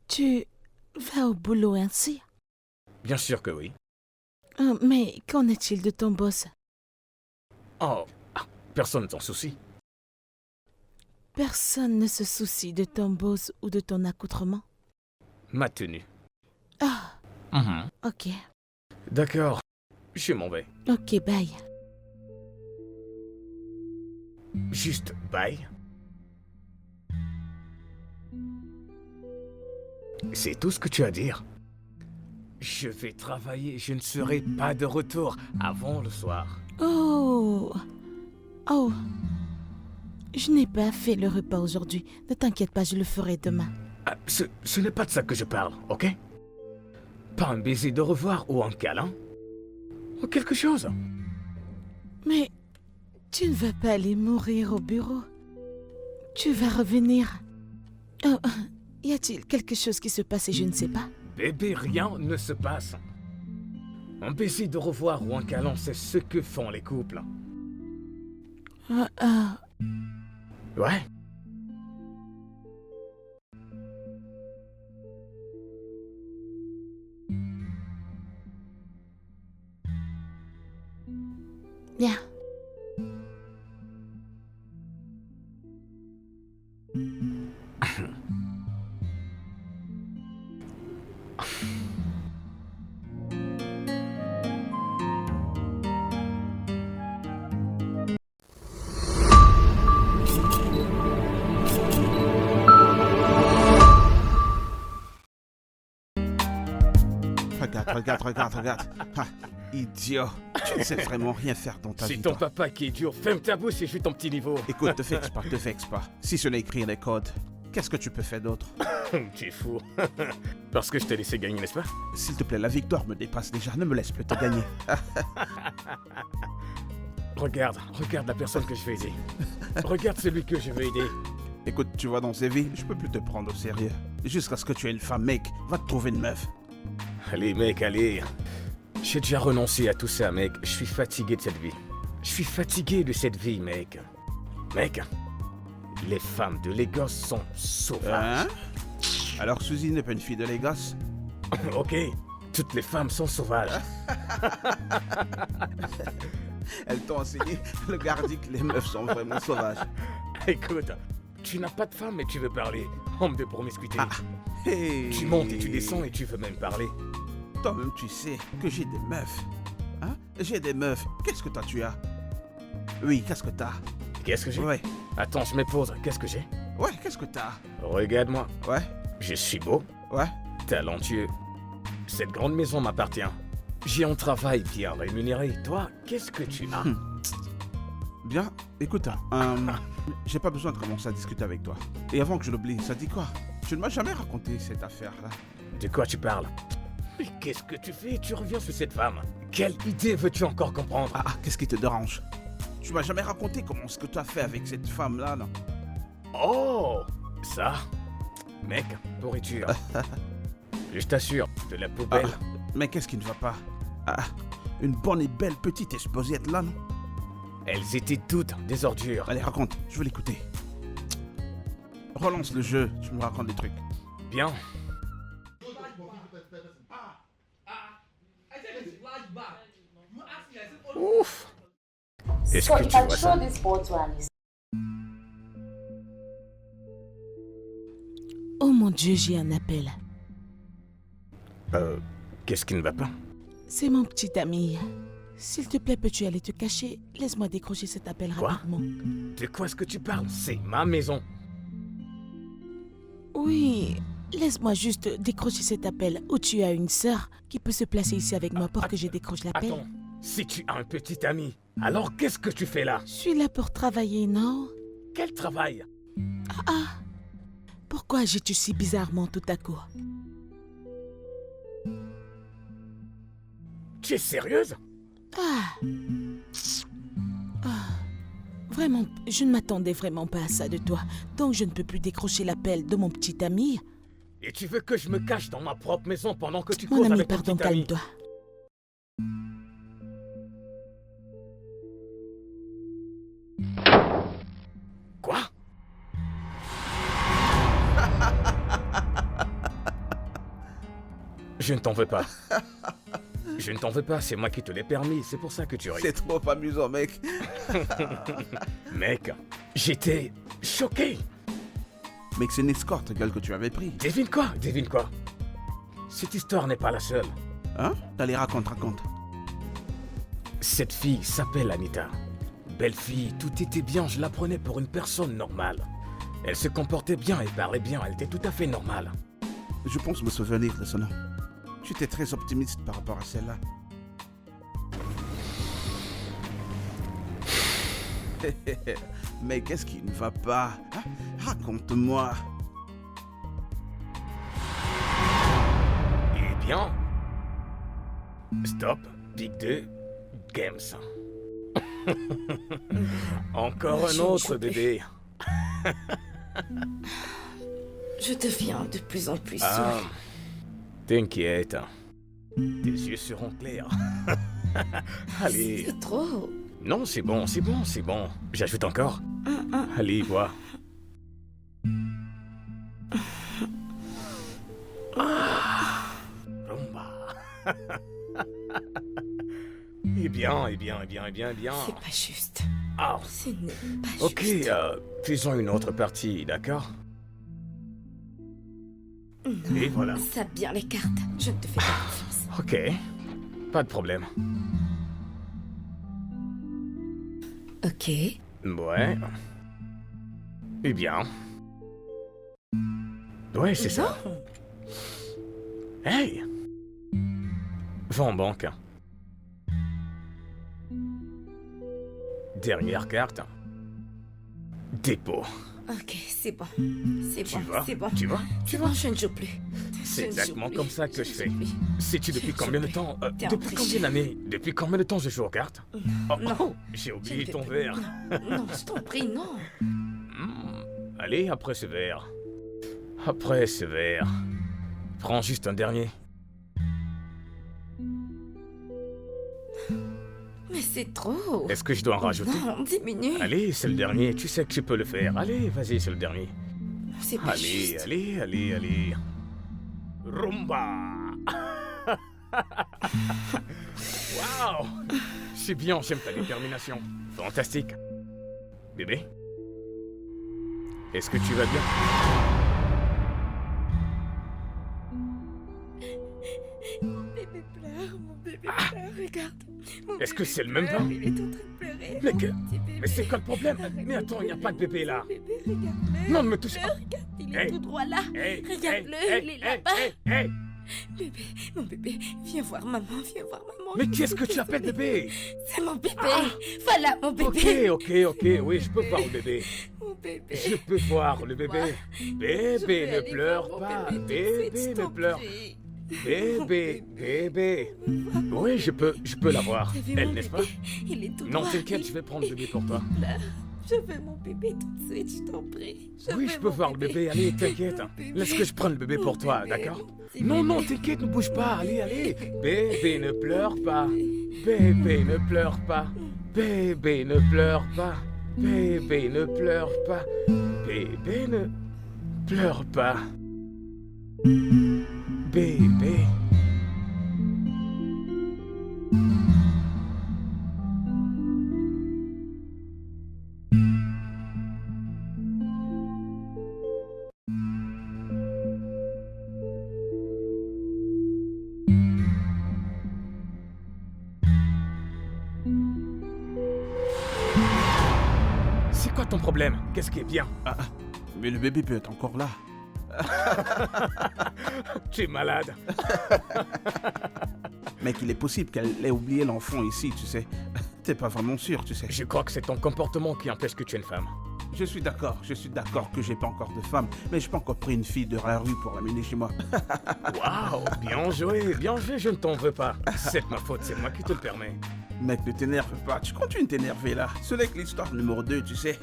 Tu vas au boulot ainsi? Bien sûr que oui. Mais qu'en est-il de ton boss? Oh, personne t'en soucie. Personne ne se soucie de ton boss ou de ton accoutrement? Ma tenue. Ah, ok. D'accord, je m'en vais. Ok, bye. Juste bye. C'est tout ce que tu as à dire. Je vais travailler, je ne serai pas de retour avant le soir. Oh. Oh. Je n'ai pas fait le repas aujourd'hui. Ne t'inquiète pas, je le ferai demain. Ah, ce n'est pas de ça que je parle, ok? Pas un baiser de revoir ou un câlin. Ou quelque chose. Mais tu ne vas pas aller mourir au bureau. Tu vas revenir. Oh, y a-t-il quelque chose qui se passe et je ne sais pas? Bébé, rien ne se passe. Un baiser de revoir ou un câlin, c'est ce que font les couples. Ouais. Bien. Regarde. Ah, idiot. Tu ne sais vraiment rien faire dans ta vie. C'est ton toi. papa qui est dur. Ferme ta bouche et je suis ton petit niveau. Écoute, te vexe pas. Si ce n'est écrire les codes, qu'est-ce que tu peux faire d'autre? Tu es fou. Parce que je t'ai laissé gagner, n'est-ce pas? S'il te plaît, la victoire me dépasse déjà. Ne me laisse plus te gagner. Regarde la personne que je vais aider. Regarde celui que je veux aider. Écoute, tu vois, dans ces vies, je peux plus te prendre au sérieux. Jusqu'à ce que tu aies une femme, mec. Va te trouver une meuf. Allez, mec, allez. J'ai déjà renoncé à tout ça, mec. Je suis fatigué de cette vie. Je suis fatigué de cette vie, mec. Mec, les femmes de Lagos sont sauvages. Hein? Alors Suzy n'est pas une fille de Lagos? Ok, toutes les femmes sont sauvages. Elles t'ont enseigné, le gardien, que les meufs sont vraiment sauvages. Écoute, tu n'as pas de femme et tu veux parler. Homme de promiscuité. Hey. Tu montes et tu descends et tu veux même parler. Toi-même, tu sais que j'ai des meufs. Hein? J'ai des meufs. Qu'est-ce que toi, tu as? Oui, qu'est-ce que t'as? Qu'est-ce que j'ai? Ouais. Attends, je me pose. Qu'est-ce que j'ai? Ouais, qu'est-ce que t'as? Regarde-moi. Ouais. Je suis beau, Ouais. talentueux. Cette grande maison m'appartient. J'ai un travail bien rémunéré. Toi, qu'est-ce que tu as? Bien, écoute, j'ai pas besoin de commencer à discuter avec toi. Et avant que je l'oublie, ça dit quoi? Tu ne m'as jamais raconté cette affaire-là. De quoi tu parles? Mais qu'est-ce que tu fais? Tu reviens sur cette femme. Quelle idée veux-tu encore comprendre? Qu'est-ce qui te dérange? Tu m'as jamais raconté comment ce que tu as fait avec cette femme-là, non? Oh, ça? Mec, pourriture. Je t'assure, de la poubelle. Mais qu'est-ce qui ne va pas? Une bonne et belle petite esposette là, non? Elles étaient toutes des ordures. Allez, raconte, je veux l'écouter. Relance le jeu, tu me racontes des trucs. Bien. Ouf. Est-ce So que if tu I vois show ça? this photo and it's Oh mon Dieu, j'ai un appel. Qu'est-ce qui ne va pas? C'est mon petit ami. S'il te plaît, peux-tu aller te cacher? Laisse-moi décrocher cet appel Quoi? rapidement. De quoi est-ce que tu parles? C'est ma maison. Oui, laisse-moi juste décrocher cet appel. Ou tu as une sœur qui peut se placer ici avec moi pour que je décroche l'appel? Attends, si tu as un petit ami, alors qu'est-ce que tu fais là? Je suis là pour travailler, non? Quel travail? Pourquoi agis-tu si bizarrement tout à coup? Tu es sérieuse? Vraiment, je ne m'attendais vraiment pas à ça de toi. Donc je ne peux plus décrocher l'appel de mon petit ami. Et tu veux que je me cache dans ma propre maison pendant que tu Mon causes ami, avec ton pardon, petit ami? calme-toi. Quoi? Je ne t'en veux pas. Je ne t'en veux pas, c'est moi qui te l'ai permis, c'est pour ça que tu ris. C'est trop amusant, mec. Mec, j'étais choqué. Mec, c'est une escorte, gueule, que tu avais pris. Devine quoi? Devine quoi? Cette histoire n'est pas la seule. Hein? Allez, raconte. Cette fille s'appelle Anita. Belle fille, tout était bien, je la prenais pour une personne normale. Elle se comportait bien et parlait bien, elle était tout à fait normale. Je pense me souvenir de ce nom. Tu étais très optimiste par rapport à celle-là. Mais qu'est-ce qui ne va pas? Hein? Raconte-moi. Eh bien... Stop, Big 2, Games. Encore un autre bébé. Je deviens de plus en plus Ah, saoulée. t'inquiète. Tes yeux seront clairs. Allez. C'est trop. Non, c'est bon. J'ajoute encore. Allez, bois. Rumba. Eh bien. C'est pas juste. Ah, Ce n'est pas ok, juste. faisons une autre partie, d'accord? Et voilà. Ça bien les cartes. Je ne te fais pas confiance. Ok, pas de problème. Ok. Ouais. Eh bien. Ouais, c'est ça. Non. Hey! Va en banque. Dernière carte. Dépôt. Ok, c'est bon. C'est Tu bon, vas? c'est bon. Tu vas? C'est bon, je ne joue plus. C'est Je ne joue exactement plus. comme ça que je ne fais. joue plus. Sais-tu depuis Je combien de sais temps T'es un depuis combien tricheur. d'années? Depuis combien de temps je joue aux cartes? Oh, Non. oh, j'ai Je ne oublié vais ton plus. verre. Non, je t'en prie, non. Allez, après ce verre. Après ce verre. Prends juste un dernier. Mais c'est trop. Est-ce que je dois en rajouter? Non, diminue. Allez, c'est le dernier. Tu sais que tu peux le faire. Allez, vas-y, c'est le dernier. C'est pas Allez, juste. allez. Rumba. Waouh. C'est bien, j'aime ta détermination. Fantastique. Bébé? Est-ce que tu vas bien? Bébé pleure, mon bébé pleure, regarde. Mon Est-ce que bébé c'est le même pleure, temps? Il est en train de pleurer. Mais mon que- petit bébé. Mais c'est quoi le problème? Arrête Mais attends, il n'y a pas de bébé là. Bébé, regarde-le. Non, ne me touche pas. Regarde, il est Hey. tout droit là. Hey, Regarde-le, hey, il est hey, là-bas. hey. Bébé, mon bébé, viens voir maman, viens voir maman. Mais Je qui est-ce suis que tu appelles désolée. bébé? C'est mon bébé. Voilà mon bébé. Ok, oui, je peux voir le bébé. Mon bébé. Je peux voir le bébé. Je Bébé, vais ne aller pleure voir mon pas. bébé tout de Bébé, suite, je ne t'en pleure. prie. Bébé. Oui, je peux la voir. T'as vu Elle, mon n'est-ce pas? bébé? Il est tout Non, droit. t'inquiète, je vais prendre le bébé pour toi. Il pleure. Je veux mon bébé tout de suite, je t'en prie. Oui, veux je peux mon voir le bébé. Allez, t'inquiète. Mon bébé. Laisse que je prenne le bébé pour Mon toi, bébé, d'accord? mon petit Non, bébé. t'inquiète, ne bouge pas. Allez. Bébé, ne pleure pas. Bébé, ne pleure pas. Bébé, ne pleure pas. Bébé, ne pleure pas. Bébé, ne pleure pas. Bébé. C'est quoi ton problème? Qu'est-ce qui est bien? Mais le bébé peut être encore là. Tu es malade. Mec, il est possible qu'elle ait oublié l'enfant ici, tu sais. T'es pas vraiment sûr, tu sais. Je crois que c'est ton comportement qui empêche que tu es une femme. Je suis d'accord que j'ai pas encore de femme, mais j'ai pas encore pris une fille de la rue pour l'amener chez moi. Waouh, bien joué, je ne t'en veux pas. C'est de ma faute, c'est moi qui te le permets. Mec, ne t'énerve pas, tu continues de t'énerver là. Ce n'est que l'histoire numéro 2, tu sais.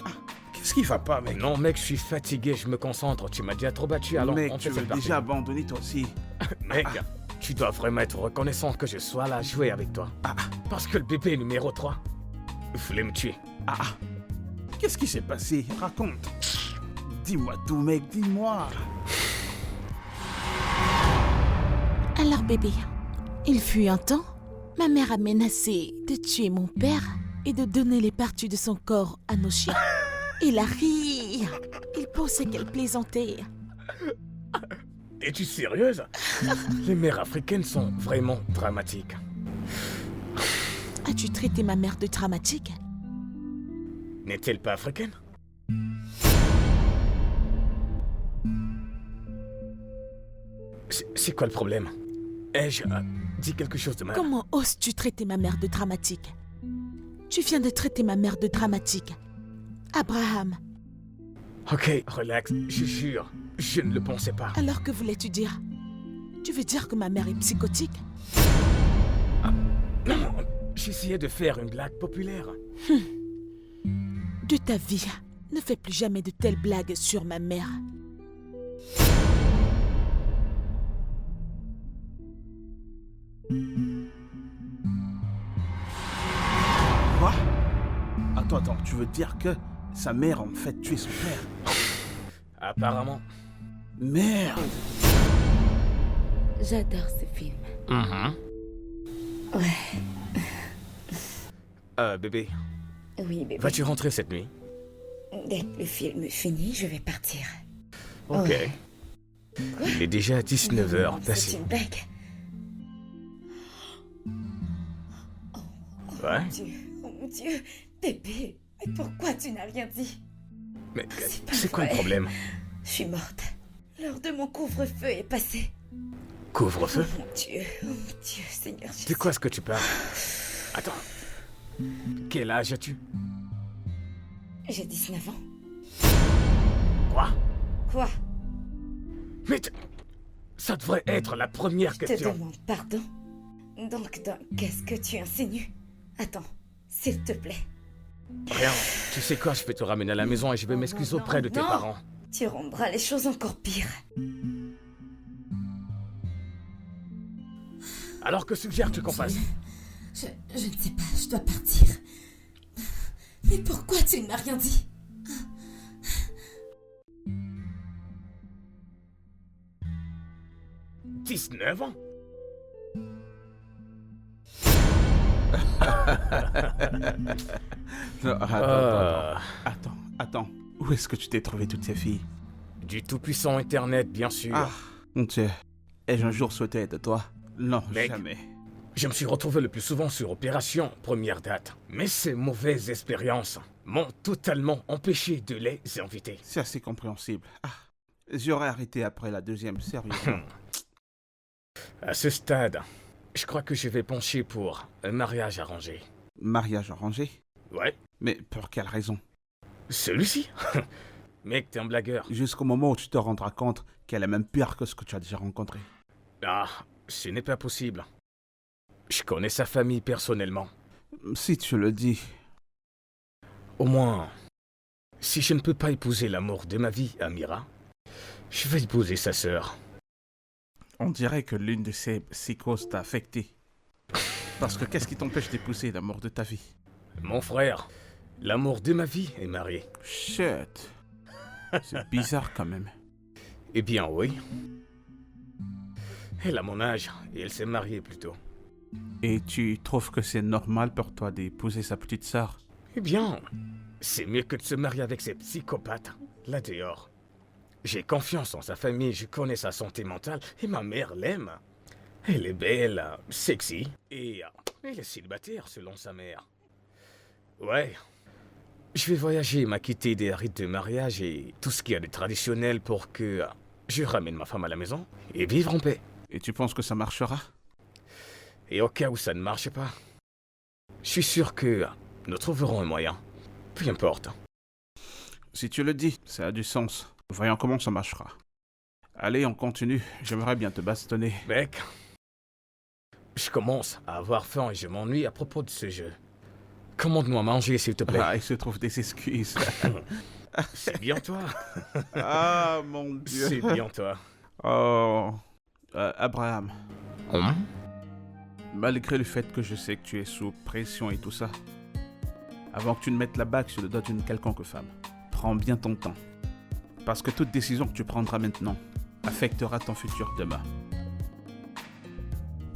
Qu'est-ce qui va pas, mec? Non mec, je suis fatigué, je me concentre. Tu m'as déjà trop battu, alors Mec, on tu fait veux cette partie. déjà abandonner toi aussi. Mec, tu dois vraiment être reconnaissant que je sois là à jouer avec toi. Parce que le bébé numéro 3 voulait me tuer. Qu'est-ce qui s'est passé? Raconte. Dis-moi tout, mec, dis-moi. Alors bébé, il fut un temps, ma mère a menacé de tuer mon père et de donner les parties de son corps à nos chiens. Il a ri. Il pensait qu'elle plaisantait. Es-tu sérieuse? Les mères africaines sont vraiment dramatiques. As-tu traité ma mère de dramatique? N'est-elle pas africaine? C'est quoi le problème? Ai-je dit quelque chose de mal? Comment oses-tu traiter ma mère de dramatique? Tu viens de traiter ma mère de dramatique. Abraham, Ok, relax, je jure, je ne le pensais pas. alors que voulais-tu dire? Tu veux dire que ma mère est psychotique? Non, j'essayais de faire une blague populaire. De ta vie, ne fais plus jamais de telles blagues sur ma mère. Quoi? Attends, tu veux dire que sa mère a en fait tué son père? Apparemment. Merde! J'adore ce film. Ouais. Bébé, Oui, bébé. vas-tu rentrer cette nuit? Dès que le film est fini, je vais partir. Ok. Ouais. Il est déjà 19h C'est passé. une blague. Ouais? Oh mon Dieu, bébé, mais pourquoi tu n'as rien dit? Mais C'est pas c'est quoi le vrai. problème? Je suis morte. L'heure de mon couvre-feu est passée. Couvre-feu? Oh mon Dieu, Seigneur Jésus. De quoi est-ce que tu parles? Attends. Quel âge as-tu? J'ai 19 ans. Quoi? Quoi? Mais ça devrait être la première Je te question. demande pardon. Donc, qu'est-ce que tu insinues? Attends, s'il te plaît. Rien. Tu sais quoi, je vais te ramener à la maison et je vais m'excuser non, auprès de tes non. parents. Tu rendras les choses encore pires. Alors que suggères-tu qu'on fasse? Je ne sais pas, je dois partir. Mais pourquoi tu ne m'as rien dit? « 19 ans? Non, attends. Où est-ce que tu t'es trouvé toutes ces filles? Du tout-puissant Internet, bien sûr. Ah, mon Dieu. Ai-je un jour souhaité être toi? Non, Mec. jamais. Je me suis retrouvé le plus souvent sur Opération Première Date. Mais ces mauvaises expériences m'ont totalement empêché de les inviter. C'est assez compréhensible. Ah, j'aurais arrêté après la deuxième, sérieusement. À ce stade, je crois que je vais pencher pour un mariage arrangé. Mariage arrangé? Ouais, Mais pour quelle raison? celui-ci? Mec, t'es un blagueur. Jusqu'au moment où tu te rendras compte qu'elle est même pire que ce que tu as déjà rencontré. Ah, ce n'est pas possible. Je connais sa famille personnellement. Si tu le dis. Au moins, si je ne peux pas épouser l'amour de ma vie, Amira, je vais épouser sa sœur. On dirait que l'une de ces psychoses t'a affecté. Parce que qu'est-ce qui t'empêche d'épouser l'amour de ta vie? Mon frère, l'amour de ma vie est marié. Shit. C'est bizarre quand même. Eh bien oui. Elle a mon âge et elle s'est mariée plus tôt. Et tu trouves que c'est normal pour toi d'épouser sa petite sœur? Eh bien, c'est mieux que de se marier avec ces psychopathes, là dehors. J'ai confiance en sa famille, je connais sa santé mentale et ma mère l'aime. Elle est belle, sexy et elle est célibataire selon sa mère. Ouais. Je vais voyager, m'acquitter des rites de mariage et tout ce qu'il y a de traditionnel pour que je ramène ma femme à la maison et vivre en paix. Et tu penses que ça marchera? Et au cas où ça ne marche pas, je suis sûr que nous trouverons un moyen. Peu importe. Si tu le dis, ça a du sens. Voyons comment ça marchera. Allez, on continue. J'aimerais bien te bastonner. Mec, je commence à avoir faim et je m'ennuie à propos de ce jeu. Commande-moi à manger, s'il te plaît. Ah, il se trouve des excuses. C'est bien toi. Ah, mon Dieu. C'est bien toi. Oh. Abraham, Hum? malgré le fait que je sais que tu es sous pression et tout ça, avant que tu ne mettes la bague sur le dos d'une quelconque femme, prends bien ton temps. Parce que toute décision que tu prendras maintenant affectera ton futur demain.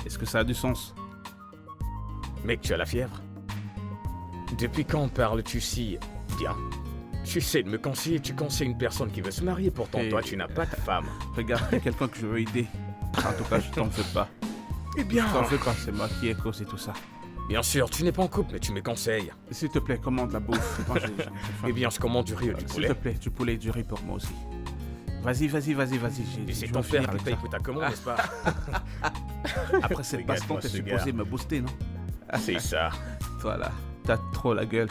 Est-ce que ça a du sens? Mec, tu as la fièvre? Depuis quand parles-tu si bien? Tu sais de me conseiller, tu conseilles une personne qui veut se marier, pourtant Et- toi tu n'as pas de femme. Regarde, il y a quelqu'un que je veux aider. En tout cas, je t'en fais pas. Eh bien, T'en fais pas, c'est moi qui ai causé tout ça. bien sûr, tu n'es pas en couple, mais tu me conseilles. S'il te plaît, commande la bouffe. Moi, j'ai faim. Eh bien, je commande du riz ou du S'il poulet. te plaît, du poulet et du riz pour moi aussi. Vas-y. Et Je c'est veux ton finir père qui avec paye ça. pour ta commande, n'est-ce pas? Après cette baston, Regarde-moi t'es ce supposé gars. me booster, non? C'est ça. Voilà, t'as trop la gueule.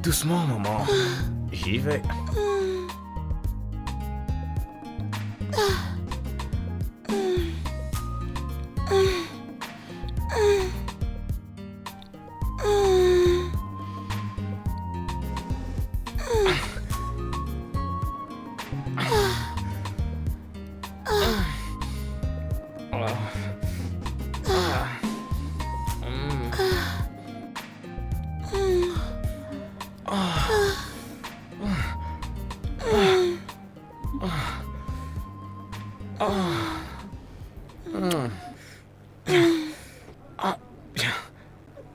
Doucement, maman. J'y vais.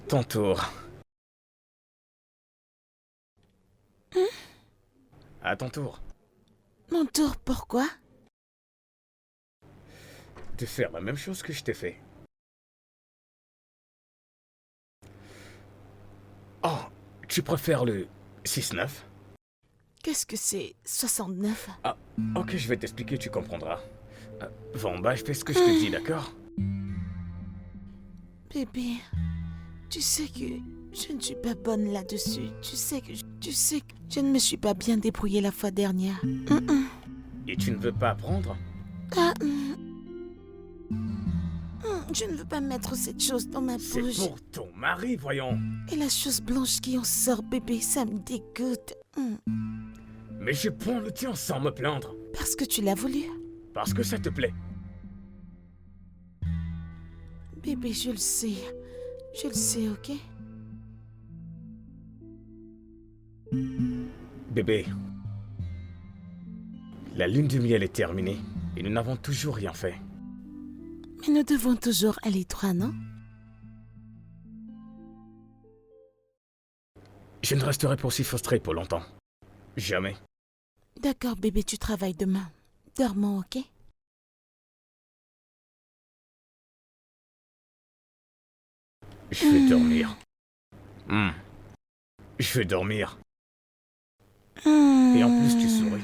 Ton tour. À ton tour. Mon tour, pourquoi? De faire la même chose que je t'ai fait. Oh, tu préfères le 6-9? Qu'est-ce que c'est 69? Ah, ok, je vais t'expliquer, tu comprendras. Bon, bah, je fais ce que je te dis, d'accord? Bébé, tu sais que je ne suis pas bonne là-dessus. Tu sais que je ne me suis pas bien débrouillée la fois dernière. Et tu ne veux pas apprendre? Je ne veux pas mettre cette chose dans ma C'est bouche. pour ton mari, voyons. Et la chose blanche qui en sort, bébé, ça me dégoûte. Mais je prends le tien sans me plaindre. Parce que tu l'as voulu. Parce que ça te plaît. Bébé, je le sais. Je le sais, ok? Bébé, la lune de miel est terminée et nous n'avons toujours rien fait. Mais nous devons toujours aller droit, non? Je ne resterai pas aussi frustré pour longtemps. Jamais. D'accord, bébé, tu travailles demain. Dormons, ok? Je vais dormir. Je vais dormir. Et en plus, tu souris.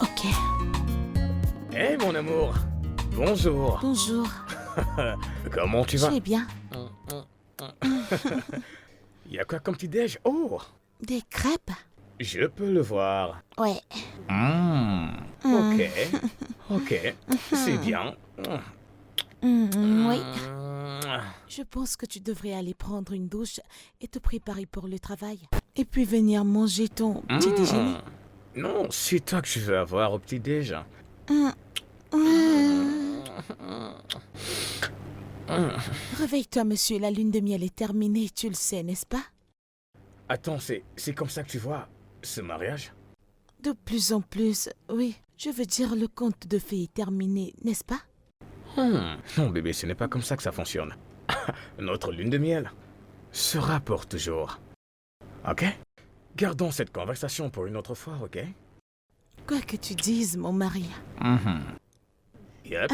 Ok. Hé, mon amour. Bonjour. Bonjour. Comment tu Je vas? vais bien. Y a quoi comme petit déj? Oh, Des crêpes? je peux le voir. Ouais. Ok. Ok. C'est bien. Oui. Je pense que tu devrais aller prendre une douche et te préparer pour le travail. Et puis venir manger ton petit déjeuner. Non, c'est toi que je veux avoir au petit déj. Réveille-toi, monsieur, la lune de miel est terminée, tu le sais, n'est-ce pas? Attends, c'est comme ça que tu vois ce mariage? De plus en plus, oui. Je veux dire, le conte de fées est terminé, n'est-ce pas? Non, bébé, ce n'est pas comme ça que ça fonctionne. Notre lune de miel sera pour toujours. Ok? Gardons cette conversation pour une autre fois, ok? Quoi que tu dises, mon mari. Yep.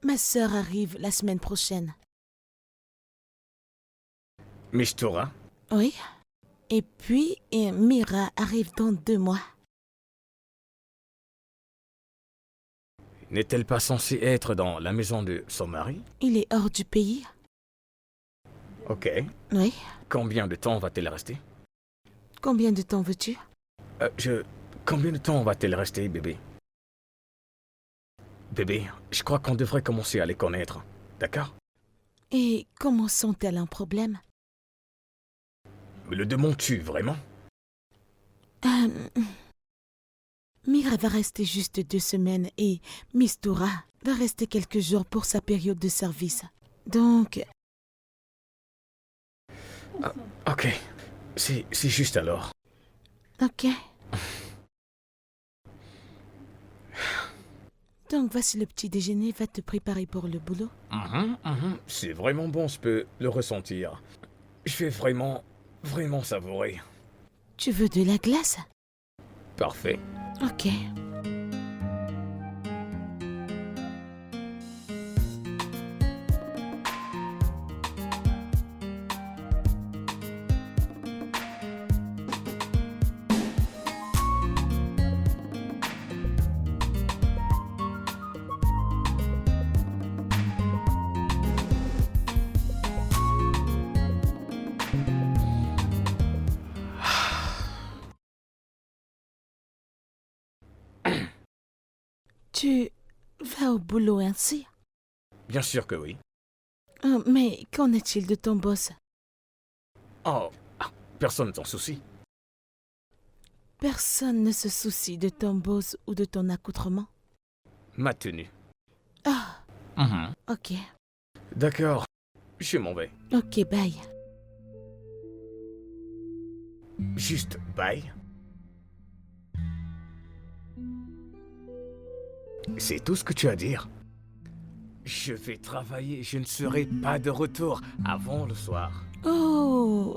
Ma sœur arrive la semaine prochaine. Mistura? Oui. Et puis, Mira arrive dans 2 mois. N'est-elle pas censée être dans la maison de son mari? Il est hors du pays. Ok. Oui. Combien de temps va-t-elle rester? Combien de temps veux-tu? Je Combien de temps va-t-elle rester, bébé? Bébé, je crois qu'on devrait commencer à les connaître. D'accord? Et comment sont-elles un problème? Me le demandes-tu vraiment? Euh, Mira va rester juste 2 semaines et Mistura va rester quelques jours pour sa période de service. Donc, Ok. C'est juste alors. ok. Donc voici le petit déjeuner, va te préparer pour le boulot. C'est vraiment bon, je peux le ressentir. Je vais vraiment savourer. Tu veux de la glace? Parfait. Ok. Tu vas au boulot ainsi? Bien sûr que oui. Oh, mais qu'en est-il de ton boss? Oh, personne ne s'en soucie. Personne ne se soucie de ton boss ou de ton accoutrement? Ma tenue. Ah, ok. D'accord. Je m'en vais. Ok, bye. Juste bye. C'est tout ce que tu as à dire? Je vais travailler, je ne serai pas de retour avant le soir. Oh.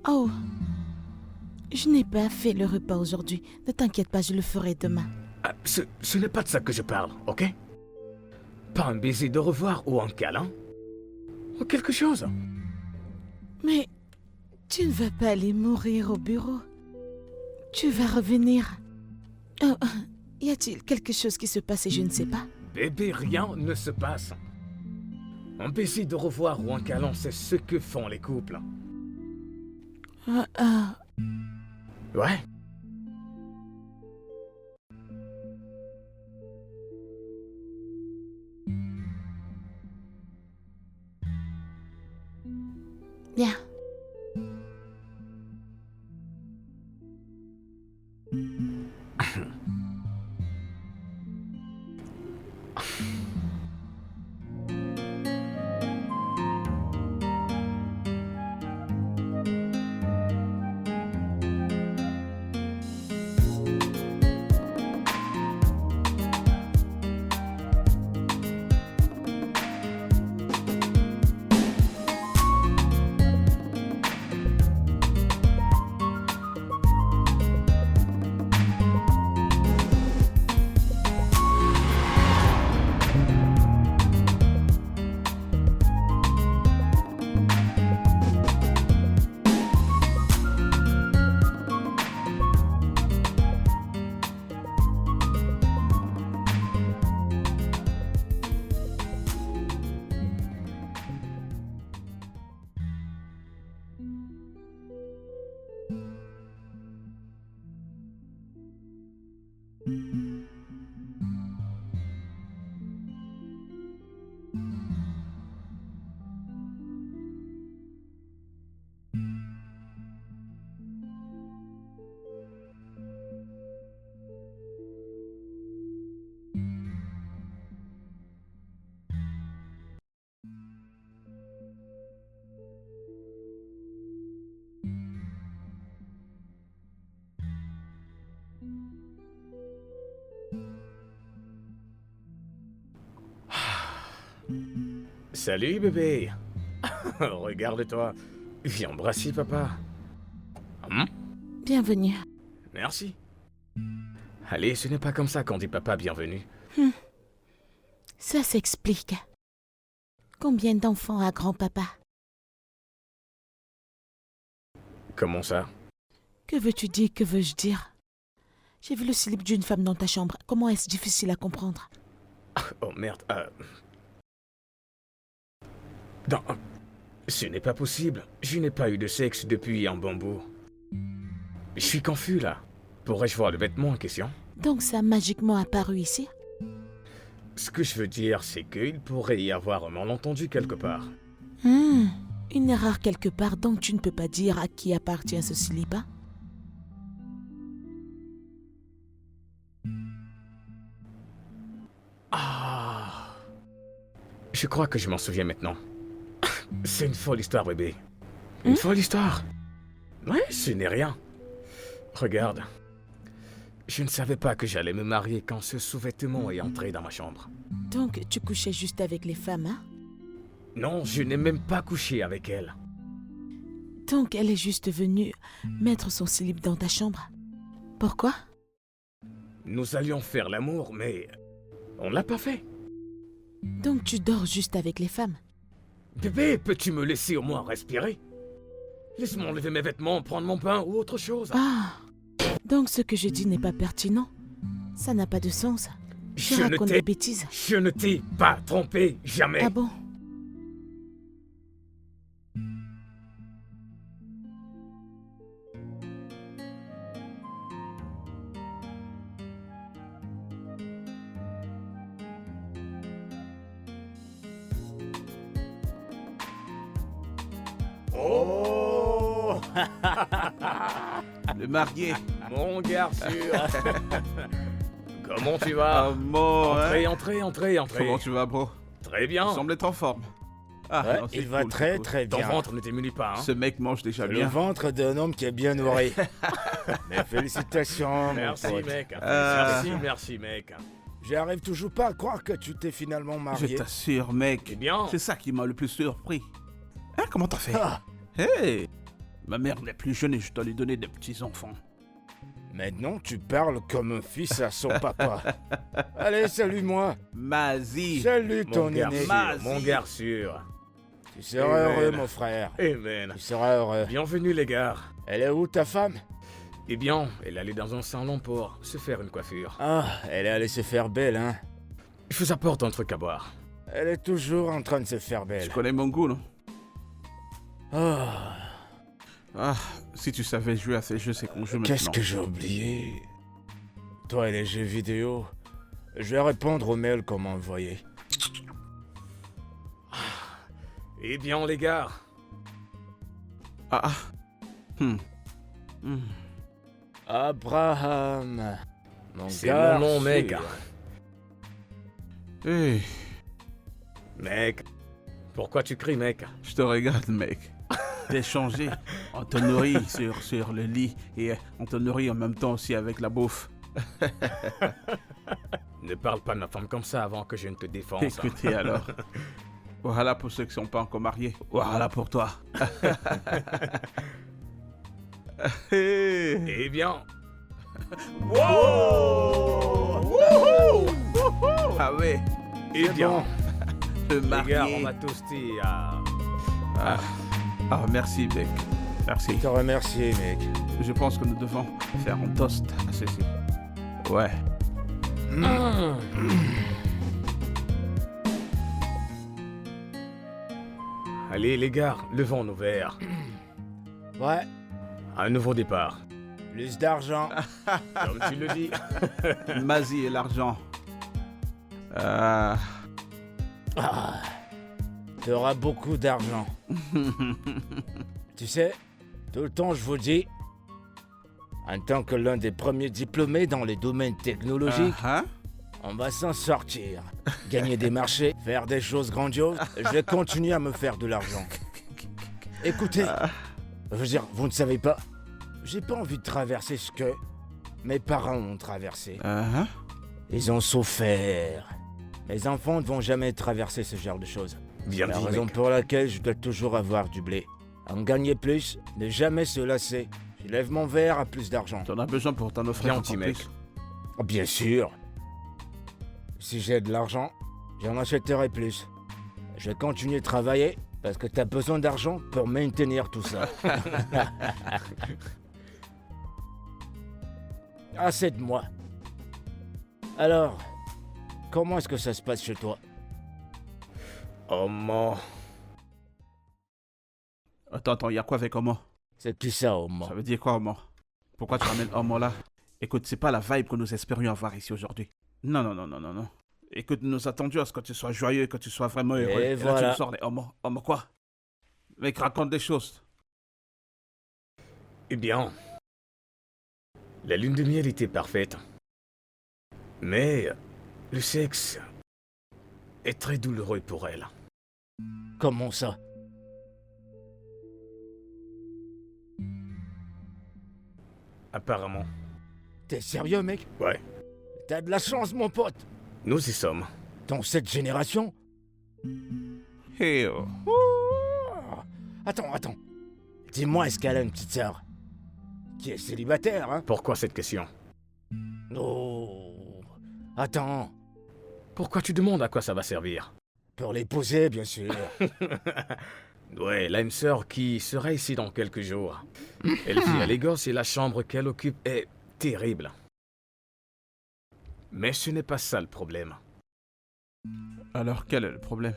Oh. Je n'ai pas fait le repas aujourd'hui. Ne t'inquiète pas, je le ferai demain. Ah, ce n'est pas de ça que je parle, ok? Pas un baiser de revoir ou un câlin? Ou quelque chose. Mais tu ne vas pas aller mourir au bureau. Tu vas revenir. Oh, y a-t-il quelque chose qui se passe et je ne sais pas? Bébé, rien ne se passe. Un baiser de revoir ou un câlin, c'est ce que font les couples. Ouais. Bien. Salut bébé. Regarde-toi. Viens embrasser papa. Bienvenue. Merci. Allez, ce n'est pas comme ça qu'on dit papa bienvenue. Ça s'explique. Combien d'enfants a grand-papa? Comment ça? Que veux-tu dire, que veux-je dire? J'ai vu le slip d'une femme dans ta chambre. Comment est-ce difficile à comprendre? Oh merde. Non, ce n'est pas possible. Je n'ai pas eu de sexe depuis un bon bout. Je suis confus là. Pourrais-je voir le vêtement en question? Donc ça a magiquement apparu ici? Ce que je veux dire, c'est qu'il pourrait y avoir un malentendu quelque part. Une erreur quelque part, donc tu ne peux pas dire à qui appartient ce slip, hein? Ah. Je crois que je m'en souviens maintenant. C'est une folle histoire, bébé. Une folle histoire. Ouais, ce n'est rien. Regarde. Je ne savais pas que j'allais me marier quand ce sous-vêtement est entré dans ma chambre. Donc tu couchais juste avec les femmes, hein? Non, je n'ai même pas couché avec elle. Donc elle est juste venue mettre son slip dans ta chambre. Pourquoi? Nous allions faire l'amour, mais on l'a pas fait. Donc tu dors juste avec les femmes? Bébé, peux-tu me laisser au moins respirer? Laisse-moi enlever mes vêtements, prendre mon pain ou autre chose. Ah! Donc ce que je dis n'est pas pertinent? Ça n'a pas de sens. Tu Je ne racontes t'ai- des bêtises. Je ne t'ai pas trompé, jamais. Ah bon? Oh, Le marié. mon garçon. Comment tu vas? Comment, hein? Entrez. Comment tu vas, bro? Très bien. Tu sembles être en forme. Ah, Ouais, non, c'est il va cool, très c'est cool. très Ton bien. ventre ne t'émunit pas, hein? Ce mec mange déjà Le bien. ventre d'un homme qui est bien nourri. Mais félicitations, mon Merci, pote. mec. Ah. Merci, mec. J'arrive toujours pas à croire que tu t'es finalement Je marié. t'assure, mec. Eh bien, C'est ça qui m'a le plus surpris. Hein, comment t'as fait? Ah, Hey! Ma mère n'est plus jeune et je dois lui donner des petits-enfants. maintenant tu parles comme un fils à son papa. Allez, salue-moi. Mazie! Salut mon ton garçon, aîné. Vas-y. mon garçon. Tu seras Amen. heureux, mon frère. Amen. Tu seras heureux. Bienvenue, les gars. Elle est où ta femme? Eh bien, elle allait dans un salon pour se faire une coiffure. Ah, elle est allée se faire belle, hein. Je vous apporte un truc à boire. Elle est toujours en train de se faire Tu belle. connais mon goût, non? Ah, Ah, si tu savais jouer à ces jeux, c'est qu'on joue maintenant. qu'est-ce que j'ai oublié? Toi et les jeux vidéo. Je vais répondre aux mails qu'on m'a envoyés. Eh bien, les gars, Ah, ah. Hmm. Abraham. Mon c'est mon nom, mec. sûr. Hey, Mec, pourquoi tu cries, mec? je te regarde, mec. T'es changé. On te nourrit sur le lit et on te nourrit en même temps aussi avec la bouffe. Ne parle pas de ma femme comme ça avant que je ne te défonce. Écoutez alors. Voilà pour ceux qui sont pas encore mariés. Voilà pour toi. Hey. Eh bien, Ah ouais, eh bien, le les gars, on marié. va toaster à... Ah, merci, mec. Merci. Je te remercie, mec. Je pense que nous devons faire un toast à ceci. Ouais. Allez, les gars, levons nos verres. Ouais, Un nouveau départ. plus d'argent. Comme tu le dis. Mazie et l'argent. Ah. Ah, tu auras beaucoup d'argent. Tu sais, tout le temps je vous dis, en tant que l'un des premiers diplômés dans les domaines technologiques, Ah, on va s'en sortir. Gagner des marchés, faire des choses grandioses, je vais continuer à me faire de l'argent. Écoutez, je veux dire, vous ne savez pas, j'ai pas envie de traverser ce que mes parents ont traversé. ah. Ils ont souffert. Mes enfants ne vont jamais traverser ce genre de choses. Bien La dit, raison mec. pour laquelle je dois toujours avoir du blé. En gagner plus, ne jamais se lasser. Je lève mon verre à plus d'argent. T'en as besoin pour t'en offrir Bien encore dit, mec. plus. Oh, bien sûr. Si j'ai de l'argent, j'en achèterai plus. Je vais continuer de travailler parce que t'as besoin d'argent pour maintenir tout ça. Assez de moi. Alors, comment est-ce que ça se passe chez toi? Oh, mon... Attends, il y a quoi avec Homo? C'est qui ça, au moins? Ça veut dire quoi, Homo? Pourquoi tu ramènes Homo là? Écoute, c'est pas la vibe que nous espérions avoir ici aujourd'hui. Non. Écoute, nous nous attendions à ce que tu sois joyeux, que tu sois vraiment heureux. Et là, tu voilà. nous sors les hommes quoi? Mec, raconte des choses. Eh bien, la lune de miel était parfaite. Mais le sexe est très douloureux pour elle. Comment ça? Apparemment. T'es sérieux, mec? Ouais, T'as de la chance, mon pote. nous y sommes. Dans cette génération? Hey, oh. Oh. Attends. Dis-moi, est-ce qu'elle a une petite sœur? Qui est célibataire, hein? Pourquoi cette question? Oh. Attends. Pourquoi tu demandes à quoi ça va servir? Pour l'épouser, bien sûr. Ouais, elle a une sœur qui sera ici dans quelques jours. Elle vit à Lagos et la chambre qu'elle occupe est terrible. Mais ce n'est pas ça le problème. Alors, quel est le problème?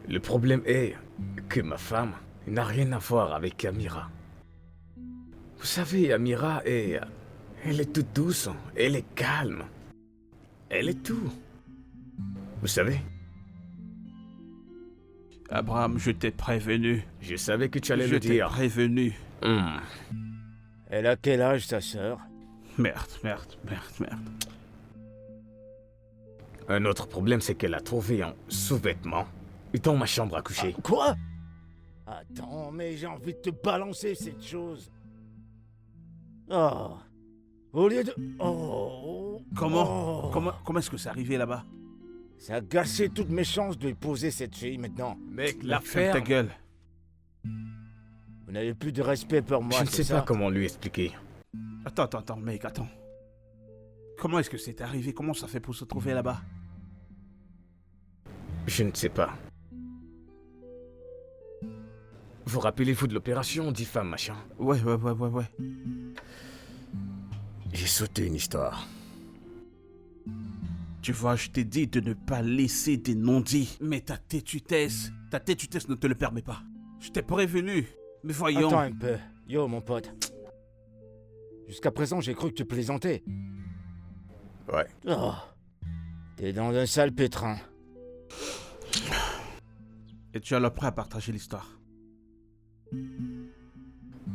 Le problème est que ma femme n'a rien à voir avec Amira. Vous savez, Amira est... Elle est toute douce, elle est calme. Elle est tout. Vous savez, Abraham, je t'ai prévenu. je savais que tu allais Je le t'ai dire. prévenu. Elle a quel âge, ta sœur? Merde. Un autre problème, c'est qu'elle a trouvé un sous-vêtement dans ma chambre à coucher. Quoi? Attends, mais j'ai envie de te balancer cette chose. Oh. Au lieu de... Oh. Comment Oh. Comment est-ce que c'est arrivé là-bas? Ça a gâché toutes mes chances de épouser cette fille maintenant. Mec, Ferme l'affaire... ta gueule. Vous n'avez plus de respect pour moi, Je ne c'est sais ça? pas comment lui expliquer. Attends, mec, attends. Comment est-ce que c'est arrivé? Comment ça fait pour se trouver là-bas? Je ne sais pas. Vous rappelez-vous de l'opération 10 femmes, machin? Ouais. J'ai sauté une histoire. Tu vois, je t'ai dit de ne pas laisser des non-dits. Mais ta têtutesse ne te le permet pas. Je t'ai prévenu. Mais voyons. Attends un peu. Yo, mon pote. Jusqu'à présent, j'ai cru que tu plaisantais. Ouais. Oh. T'es dans un sale pétrin. Et tu as le prêt à partager l'histoire.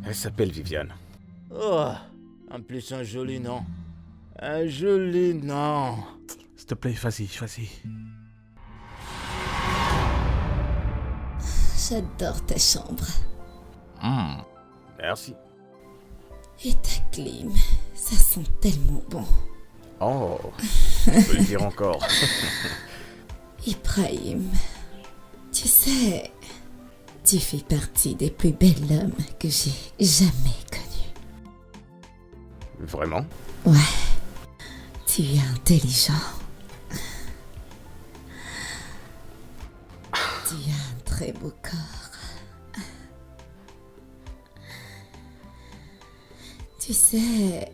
Elle s'appelle Viviane. Oh. En plus, un joli nom. Un joli nom. S'il te plaît, vas-y. J'adore ta chambre. Merci. Et ta clim. Ça sent tellement bon. Oh, je peux le dire encore. Ibrahim, tu sais, tu fais partie des plus belles hommes que j'ai jamais connus. Vraiment? Ouais, tu es intelligent. Tu as un très beau corps. Tu sais,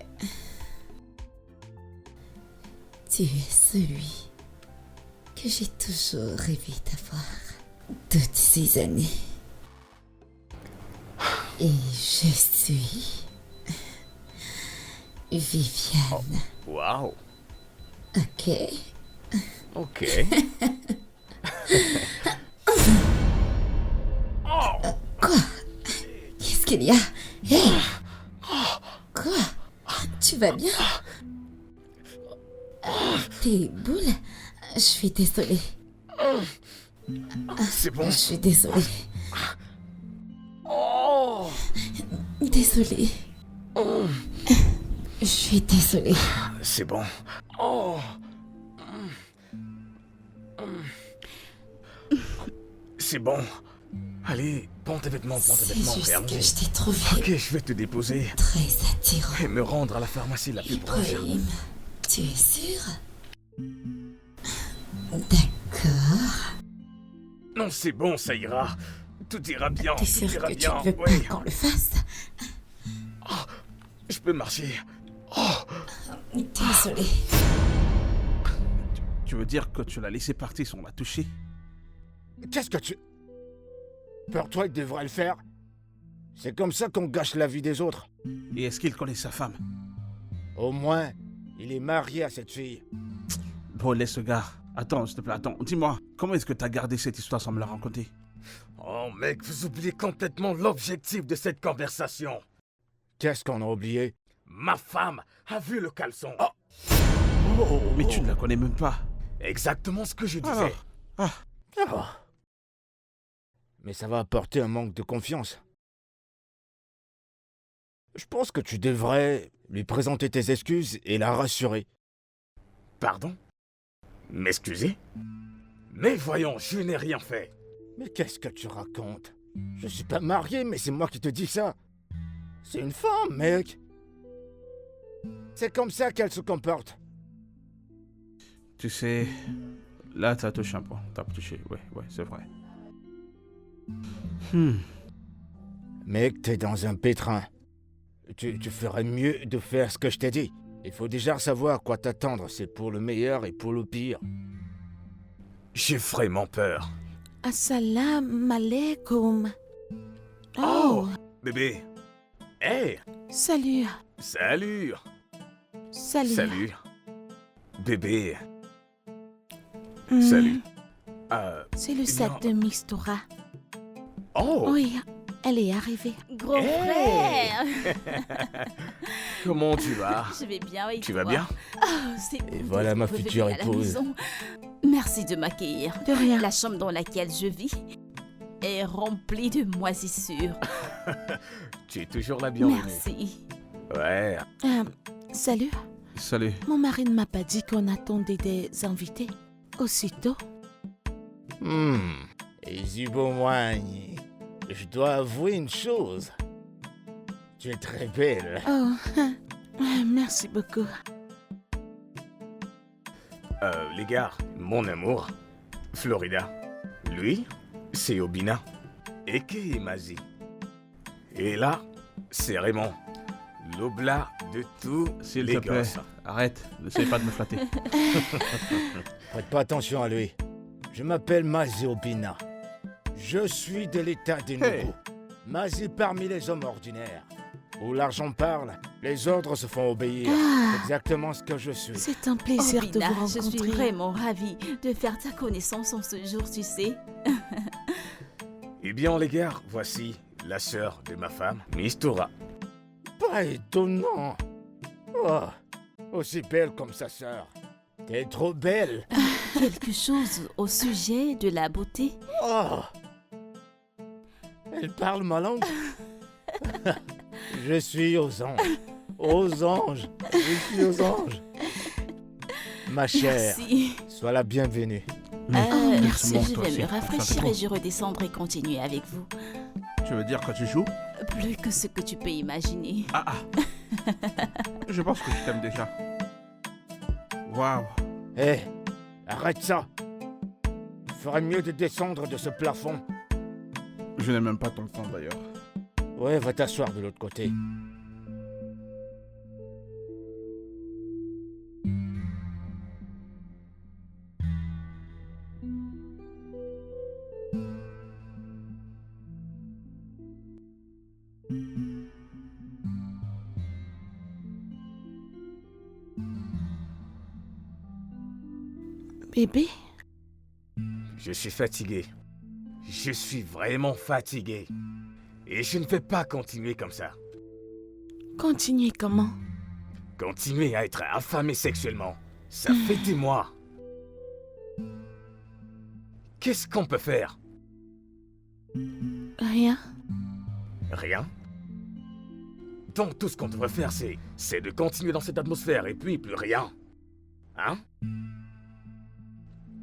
tu es celui que j'ai toujours rêvé d'avoir toutes ces années. Et je suis Viviane. Waouh. Ok. Ok. Quoi? Qu'est-ce qu'il y a? Hey! Quoi? Tu vas bien? Tes boules? Je suis désolée. C'est bon. Je suis désolée. Oh. Désolée. Je suis désolée. C'est bon. Oh. C'est bon. Allez, prends tes vêtements, C'est juste ferme. que je t'ai trouvé Ok, je vais te déposer très attirant. et me rendre à la pharmacie la plus proche. Ibrahim, tu es sûr? D'accord. Non, c'est bon, ça ira. Tout ira bien, T'es tout sûr ira que tu bien. ne veux pas Oui, qu'on le fasse? je peux marcher. Désolée. Tu veux dire que tu l'as laissé partir sans la toucher? Qu'est-ce que tu... Pour toi, il devrait le faire. C'est comme ça qu'on gâche la vie des autres. Et est-ce qu'il connaît sa femme? Au moins, il est marié à cette fille. Bon, laisse ce gars. Attends, s'il te plaît, attends. Dis-moi, comment est-ce que t'as gardé cette histoire sans me la raconter? Oh mec, vous oubliez complètement l'objectif de cette conversation. Qu'est-ce qu'on a oublié? Ma femme a vu le caleçon. Mais tu ne la connais même pas. Exactement ce que je disais. Alors, Oh. Mais ça va apporter un manque de confiance. Je pense que tu devrais lui présenter tes excuses et la rassurer. Pardon? M'excuser? Mais voyons, je n'ai rien fait. Mais qu'est-ce que tu racontes? Je suis pas marié, mais c'est moi qui te dis ça. C'est une femme, mec. C'est comme ça qu'elle se comporte. tu sais, là, t'as touché un peu. T'as touché, ouais, c'est vrai. Mec, t'es dans un pétrin. Tu ferais mieux de faire ce que je t'ai dit. Il faut déjà savoir à quoi t'attendre. C'est pour le meilleur et pour le pire. J'ai vraiment peur. Assalamu alaikum. Oh, bébé. Hey, Salut. salut. Salut. Salut. Bébé, Hmm, salut. C'est le Eh sac bien- de Mistura. Oh, Oui, elle est arrivée. Gros Hey. frère. comment tu vas? Je vais bien et Tu toi? vas bien? Oh, c'est Et bon voilà de ma retrouver future à la épouse. maison. Merci de m'accueillir. De rien. La chambre dans laquelle je vis est remplie de moisissures. Tu es toujours la bienvenue. Merci. Ouais. Salut. Salut. Mon mari ne m'a pas dit qu'on attendait des invités. Aussitôt. Izubomoigne, je dois avouer une chose. Tu es très belle. Oh, merci beaucoup. Les gars, mon amour, Florida. Lui, c'est Obina. Et qui est Mazi. Et là, c'est Raymond. L'oblat de tous S'il les te plaît, gosses. arrête. N'essaye pas de me flatter. Prête pas attention à lui. Je m'appelle Mazi Obina. Je suis de l'état des Hey. Nogo. Mazi parmi les hommes ordinaires. Où l'argent parle, les ordres se font obéir. C'est exactement ce que je suis. C'est un plaisir de Bina, vous je suis rencontrer. vraiment ravie de faire ta connaissance en ce jour, tu sais. Eh bien, les gars, voici la sœur de ma femme, Mistura. Pas étonnant. Oh, aussi belle comme sa sœur. T'es trop belle. Quelque chose au sujet de la beauté? Oh. Elle parle ma langue. Je suis aux anges. Aux anges. Je suis aux anges. Ma chère, Merci. sois la bienvenue. merci. Je toi vais aussi. me rafraîchir Ça et je redescendrai continuer avec vous. Tu veux dire quand tu joues? Plus que ce que tu peux imaginer. Ah. Je pense que je t'aime déjà. Waouh. Hé, arrête ça. Tu ferais mieux de descendre de ce plafond. Je n'ai même pas ton temps d'ailleurs. Ouais, va t'asseoir de l'autre côté. Bébé, Je suis fatigué. Je suis vraiment fatigué. Et je ne vais pas continuer comme ça. continuez comment? Continuer à être affamé sexuellement, ça fait des mois. Qu'est-ce qu'on peut faire? Rien. Rien. Donc tout ce qu'on devrait faire, c'est de continuer dans cette atmosphère et puis plus rien. Hein?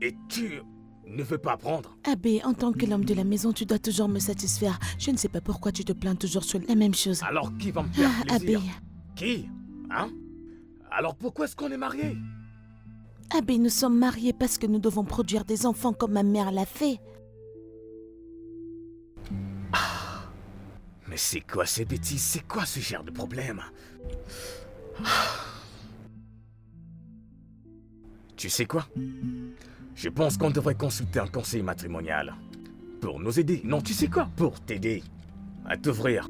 Et tu ne veux pas apprendre? Abbé, en tant que l'homme de la maison, tu dois toujours me satisfaire. Je ne sais pas pourquoi tu te plains toujours sur la même chose. Alors qui va me faire Ah, plaisir? Abbé. Qui? Hein? Alors pourquoi est-ce qu'on est mariés? Abbé, nous sommes mariés parce que nous devons produire des enfants comme ma mère l'a fait. Mais c'est quoi ces bêtises? C'est quoi ce genre de problème? Tu sais quoi? Je pense qu'on devrait consulter un conseil matrimonial. Pour nous aider. Non, tu sais quoi? Pour t'aider à t'ouvrir.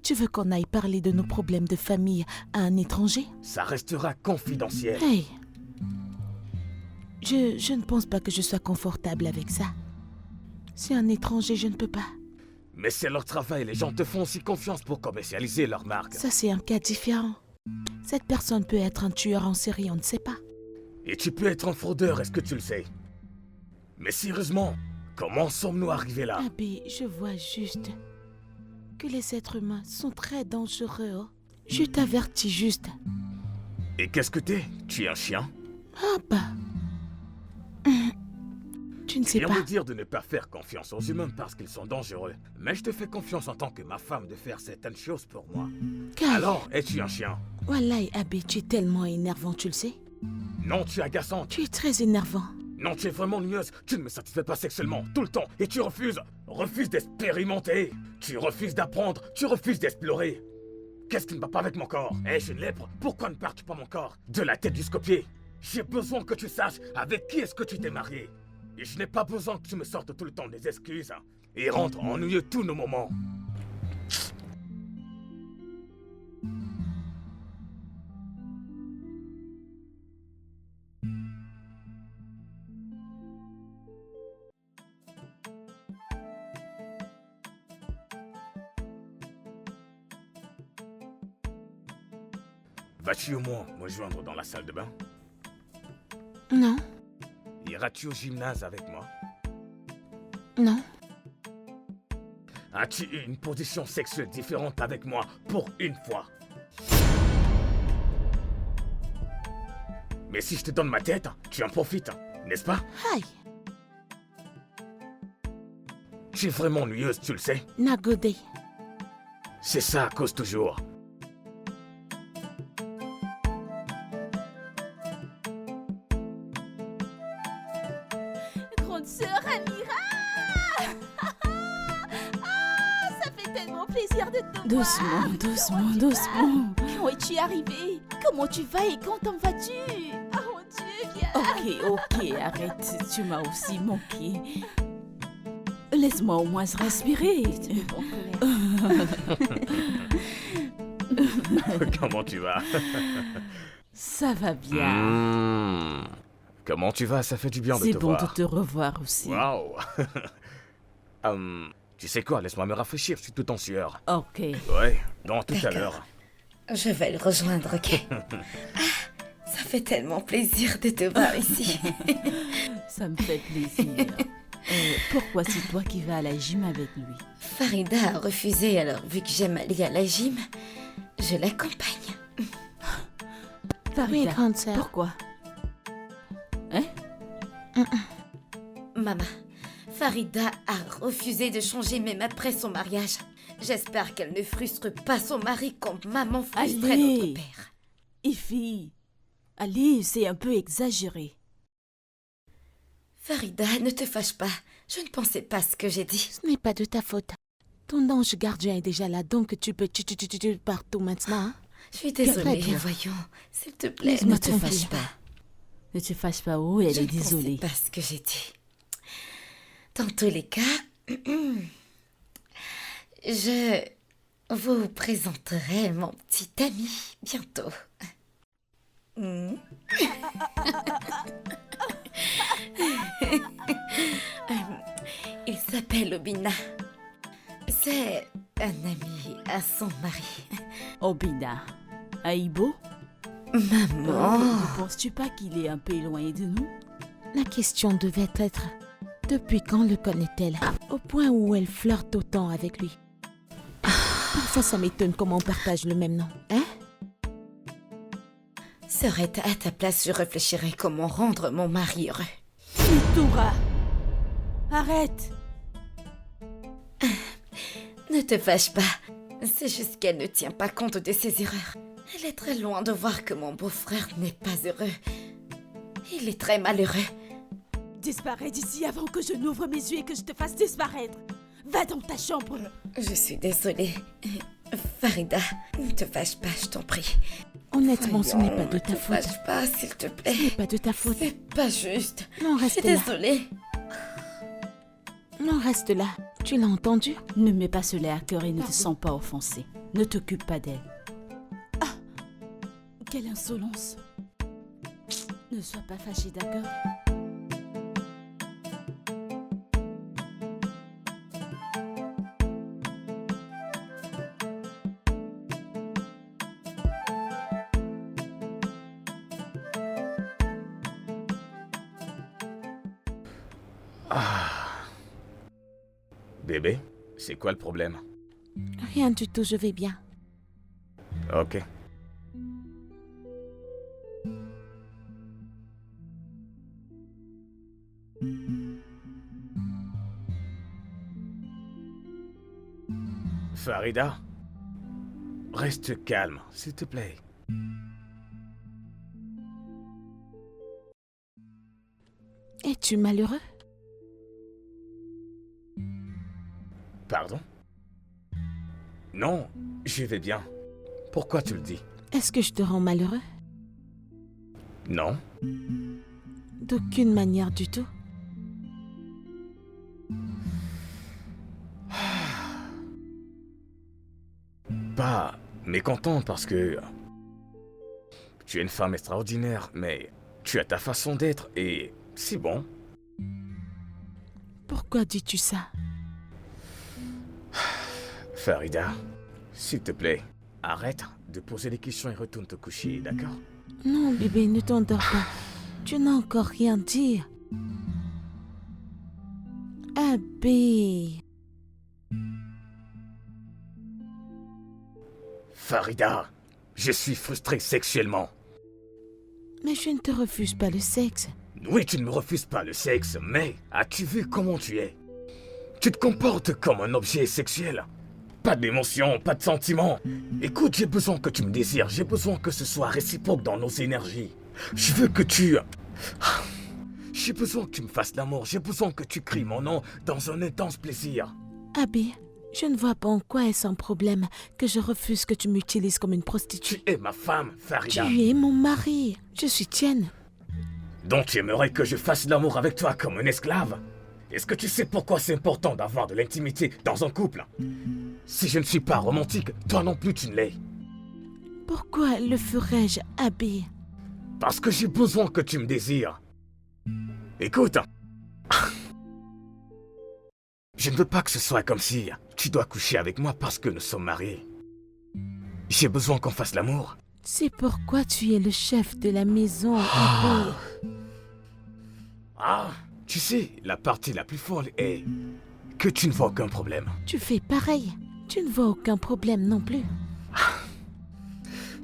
Tu veux qu'on aille parler de nos problèmes de famille à un étranger? Ça restera confidentiel. Hey! Je ne pense pas que je sois confortable avec ça. C'est un étranger, je ne peux pas. Mais c'est leur travail, les gens te font aussi confiance pour commercialiser leur marque. Ça, c'est un cas différent. Cette personne peut être un tueur en série, on ne sait pas. Et tu peux être un fraudeur, est-ce que tu le sais? Mais sérieusement, comment sommes-nous arrivés là? Abby, je vois juste que les êtres humains sont très dangereux. Oh. Je t'avertis juste. Et qu'est-ce que t'es? Tu es un chien? Ah bah... Tu ne sais Viens pas. me dire de ne pas faire confiance aux humains parce qu'ils sont dangereux. Mais je te fais confiance en tant que ma femme de faire certaines choses pour moi. Kai, Alors, es-tu un chien? Wallahi, Abby, tu es tellement énervant, tu le sais. Non, tu es agaçante. Tu es très énervant. Non, tu es vraiment nueuse. Tu ne me satisfais pas sexuellement, tout le temps. Et tu refuses. Refuses d'expérimenter. Tu refuses d'apprendre. Tu refuses d'explorer. Qu'est-ce qui ne va pas avec mon corps? Est-ce une lèpre? Pourquoi ne pars-tu pas mon corps? De la tête jusqu'aux pieds. J'ai besoin que tu saches avec qui est-ce que tu t'es marié. Et je n'ai pas besoin que tu me sortes tout le temps des excuses et rendes ennuyeux tous nos moments. Vas-tu au moins me joindre dans la salle de bain? Non, Iras-tu au gymnase avec moi? non. As-tu eu une position sexuelle différente avec moi pour une fois? Mais si je te donne ma tête, tu en profites, n'est-ce pas? Aïe, Tu es vraiment ennuyeuse, tu le sais. Nagode. C'est ça à cause toujours. Grande sœur Amira. Ah, ça fait tellement plaisir de te voir. Doucement. Comment es-tu arrivée? Comment tu vas et quand en vas-tu? Oh mon Dieu, viens. Ok, arrête, tu m'as aussi manqué. Laisse-moi au moins respirer. Comment tu vas? Ça va bien. Comment tu vas? Ça fait du bien de C'est te bon voir. de te revoir aussi. Waouh. Tu sais quoi? Laisse-moi me rafraîchir, je suis tout en sueur. Ok. Ouais, non, tout à D'accord. l'heure. Je vais le rejoindre, ok? Ça fait tellement plaisir de te voir ici. Ça me fait plaisir. Pourquoi c'est toi qui vas à la gym avec lui? Farida a refusé, alors vu que j'aime aller à la gym, je l'accompagne. Oui, Farida, grande sœur. pourquoi? Hein? Maman, Farida a refusé de changer même après son mariage. J'espère qu'elle ne frustre pas son mari comme maman frustrait Allez. notre père. Ify, allez, c'est un peu exagéré. Farida, ne te fâche pas. Je ne pensais pas ce que j'ai dit. Ce n'est pas de ta faute. Ton ange gardien est déjà là, donc tu peux partout maintenant. Hein? Je suis Très désolée, bien. voyons. S'il te plaît, Laisse-moi ne te tranquille. fâche pas. Ne te fâche pas, oh, elle Je est ne pensais désolée. pas ce que j'ai dit. Dans tous les cas, je vous présenterai mon petit ami bientôt. Hmm. Il s'appelle Obina. C'est un ami à son mari. Obina. Aïbo, Maman, ne penses-tu pas qu'il est un peu éloigné de nous? La question devait être depuis quand le connaît-elle? Au point où elle flirte autant avec lui. Parfois, ça m'étonne comment on partage le même nom. Hein? serait à ta place, je réfléchirais comment rendre mon mari heureux. Mitoura, arrête. Ne te fâche pas. C'est juste qu'elle ne tient pas compte de ses erreurs. Elle est très loin de voir que mon beau-frère n'est pas heureux. Il est très malheureux. Disparais d'ici avant que je n'ouvre mes yeux et que je te fasse disparaître. Va dans ta chambre. Je suis désolée. Farida, ne te fâche pas, je t'en prie. Honnêtement, ce n'est pas Voyons, de ta Ne te faute. fâche pas, s'il te Ce plaît. n'est pas de ta faute. C'est pas juste. Non, Je suis reste là. désolée. Non, reste là. Tu l'as entendu? Ne mets pas cela à cœur et ne te Pardon. sens pas offensé. Ne t'occupe pas d'elle. Quelle insolence. Ne sois pas fâché, d'accord? Bébé, c'est quoi le problème? Rien du tout, je vais bien. Ok. Farida, reste calme, s'il te plaît. Es-tu malheureux? Pardon? Non, je vais bien. Pourquoi tu le dis? Est-ce que je te rends malheureux? Non. D'aucune manière du tout. Pas mécontent parce que tu es une femme extraordinaire, mais tu as ta façon d'être et c'est bon. Pourquoi dis-tu ça? Farida, s'il te plaît, arrête de poser des questions et retourne te coucher, d'accord? Non, bébé, ne t'endors pas. Tu n'as encore rien dit. Abby. Farida, je suis frustré sexuellement. Mais je ne te refuse pas le sexe. Oui, tu ne me refuses pas le sexe, mais as-tu vu comment tu es? Tu te comportes comme un objet sexuel. Pas d'émotion, pas de sentiments. Écoute, j'ai besoin que tu me désires, j'ai besoin que ce soit réciproque dans nos énergies. Je veux que tu... J'ai besoin que tu me fasses l'amour, j'ai besoin que tu cries mon nom dans un intense plaisir. Abby, je ne vois pas en quoi est-ce un problème que je refuse que tu m'utilises comme une prostituée. Tu es ma femme, Farida. Tu es mon mari. Je suis tienne. Donc tu aimerais que je fasse l'amour avec toi comme une esclave? Est-ce que tu sais pourquoi c'est important d'avoir de l'intimité dans un couple? Si je ne suis pas romantique, toi non plus tu ne l'es. Pourquoi le ferais-je, Abby? Parce que j'ai besoin que tu me désires. Écoute. Je ne veux pas que ce soit comme si tu dois coucher avec moi parce que nous sommes mariés. J'ai besoin qu'on fasse l'amour. C'est pourquoi tu es le chef de la maison, Abby. Ah, tu sais, la partie la plus folle est que tu ne vois aucun problème. Tu fais pareil. Tu ne vois aucun problème non plus.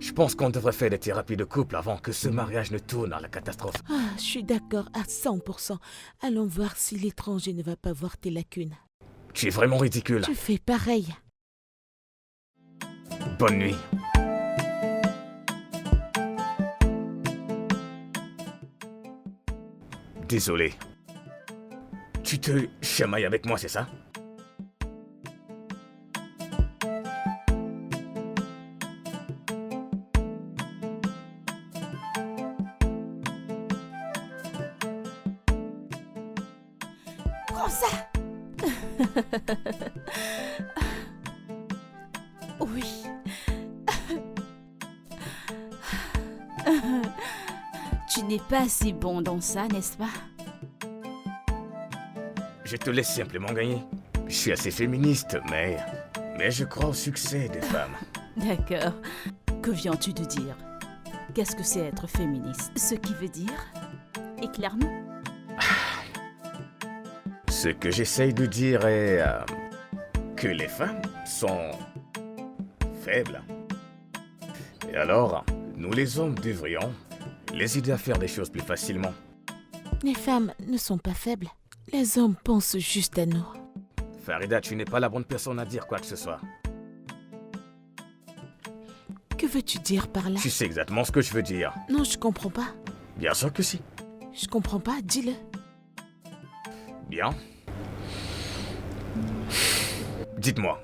Je pense qu'on devrait faire des thérapies de couple avant que ce mariage ne tourne à la catastrophe. Ah, je suis d'accord à 100%. Allons voir si l'étranger ne va pas voir tes lacunes. Tu es vraiment ridicule. Tu fais pareil. Bonne nuit. Désolé. Tu te chamailles avec moi, c'est ça? Prends ça. Oui. Tu n'es pas si bon dans ça, n'est-ce pas? Je te laisse simplement gagner. Je suis assez féministe, mais je crois au succès des femmes. D'accord. Que viens-tu de dire? Qu'est-ce que c'est être féministe? Ce qui veut dire... Éclaire-nous. Ce que j'essaye de dire est que les femmes sont faibles. Et alors, nous les hommes devrions les aider à faire des choses plus facilement. Les femmes ne sont pas faibles. Les hommes pensent juste à nous. Farida, tu n'es pas la bonne personne à dire quoi que ce soit. Que veux-tu dire par là? Tu sais exactement ce que je veux dire. Non, je comprends pas. Bien sûr que si. Je comprends pas, dis-le. Bien. Dites-moi,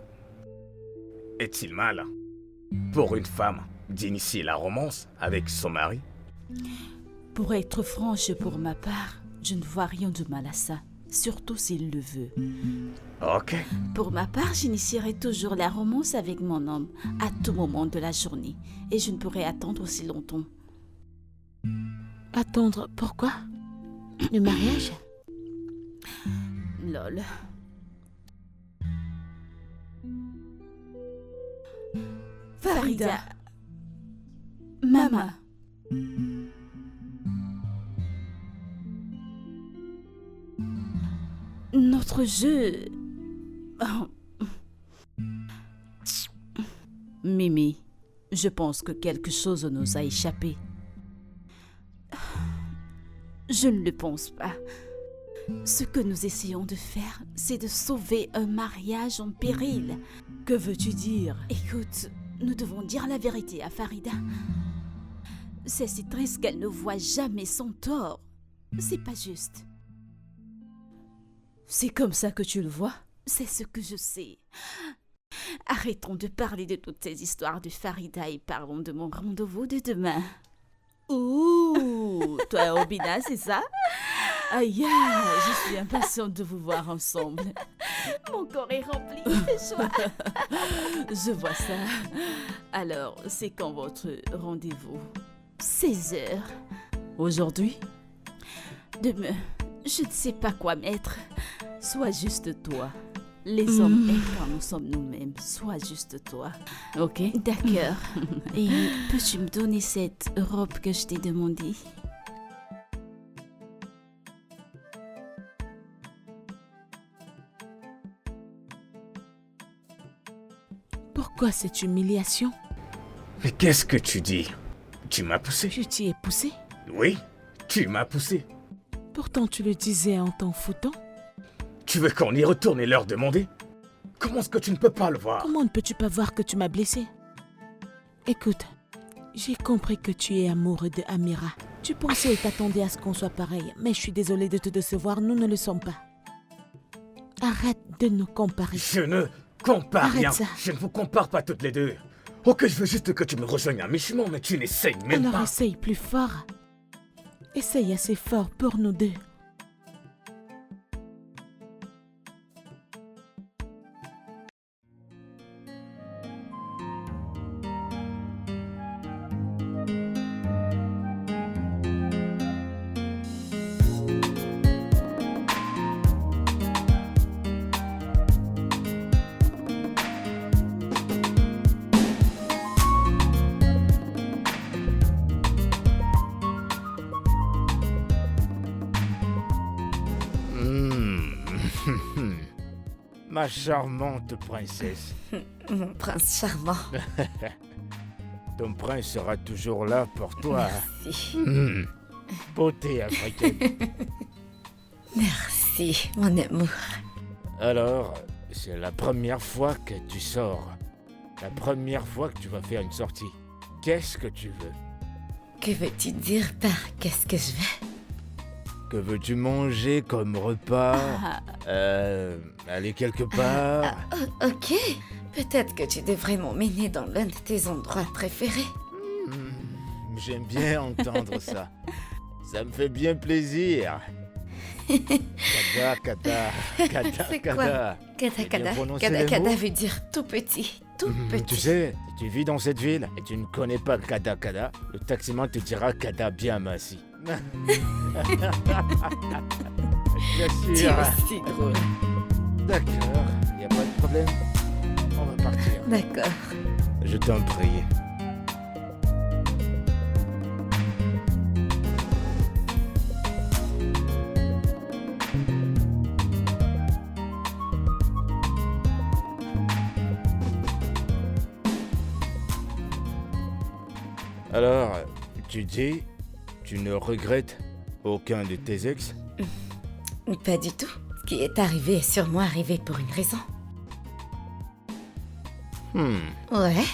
est-il mal pour une femme d'initier la romance avec son mari? Pour être franche pour ma part, je ne vois rien de mal à ça. surtout s'il le veut. Ok. Pour ma part, j'initierai toujours la romance avec mon homme à tout moment de la journée. Et je ne pourrai attendre aussi longtemps. Attendre, pourquoi? Le mariage? Lol. Farida. Maman. Notre jeu... Oh. Mimi, je pense que quelque chose nous a échappé. Je ne le pense pas. Ce que nous essayons de faire, c'est de sauver un mariage en péril. Que veux-tu dire? Écoute, nous devons dire la vérité à Farida. C'est si triste qu'elle ne voit jamais son tort. C'est pas juste. C'est comme ça que tu le vois? C'est ce que je sais. Arrêtons de parler de toutes ces histoires de Farida et parlons de mon rendez-vous de demain. Ouh, toi et Robina, c'est ça? Aïe, je suis impatiente de vous voir ensemble. Mon corps est rempli de joie. Je vois ça. Alors, c'est quand votre rendez-vous? 16 heures. Aujourd'hui? Demain, je ne sais pas quoi mettre. Sois juste toi. Les hommes aiment quand nous sommes nous-mêmes. Sois juste toi. Ok? D'accord. Et peux-tu me donner cette robe que je t'ai demandée? Pourquoi cette humiliation? Mais qu'est-ce que tu dis? Tu m'as poussé? Je t'y ai poussé. Oui, tu m'as poussé. Pourtant, tu le disais en t'en foutant. Tu veux qu'on y retourne et leur demander? Comment est-ce que tu ne peux pas le voir? Comment ne peux-tu pas voir que tu m'as blessé? Écoute, j'ai compris que tu es amoureux de Amira. Tu pensais et t'attendais à ce qu'on soit pareil, mais je suis désolée de te décevoir, nous ne le sommes pas. Arrête de nous comparer. Je ne compare Arrête rien. ça. Je ne vous compare pas toutes les deux. Ok, je veux juste que tu me rejoignes à mi-chemin, mais tu n'essayes même Alors pas. essaye plus fort. Essaye assez fort pour nous deux. Ma charmante princesse. Mon prince charmant. Ton prince sera toujours là pour toi. Merci. Beauté africaine. Merci, mon amour. Alors, c'est la première fois que tu sors. La première fois que tu vas faire une sortie. Qu'est-ce que tu veux? Que veux-tu dire par qu'est-ce que je veux? Que veux-tu manger comme repas? Aller quelque part? Ok. Peut-être que tu devrais m'emmener dans l'un de tes endroits préférés. J'aime bien entendre ça. Ça me fait bien plaisir. Kada, kada, kada, C'est quoi? kada. Kada J'ai bien kada. prononcé Kada les kada mots. veut dire tout petit. Tout petit. Tu sais, si tu vis dans cette ville et tu ne connais pas Kada Kada, le taximan te dira Kada bien massi. Bien Tu es sûr. aussi drôle. D'accord, il n'y a pas de problème. On va partir. D'accord. Je t'en prie. Alors, tu dis, tu ne regrettes aucun de tes ex? Pas du tout. Ce qui est arrivé est sûrement arrivé pour une raison. Ouais.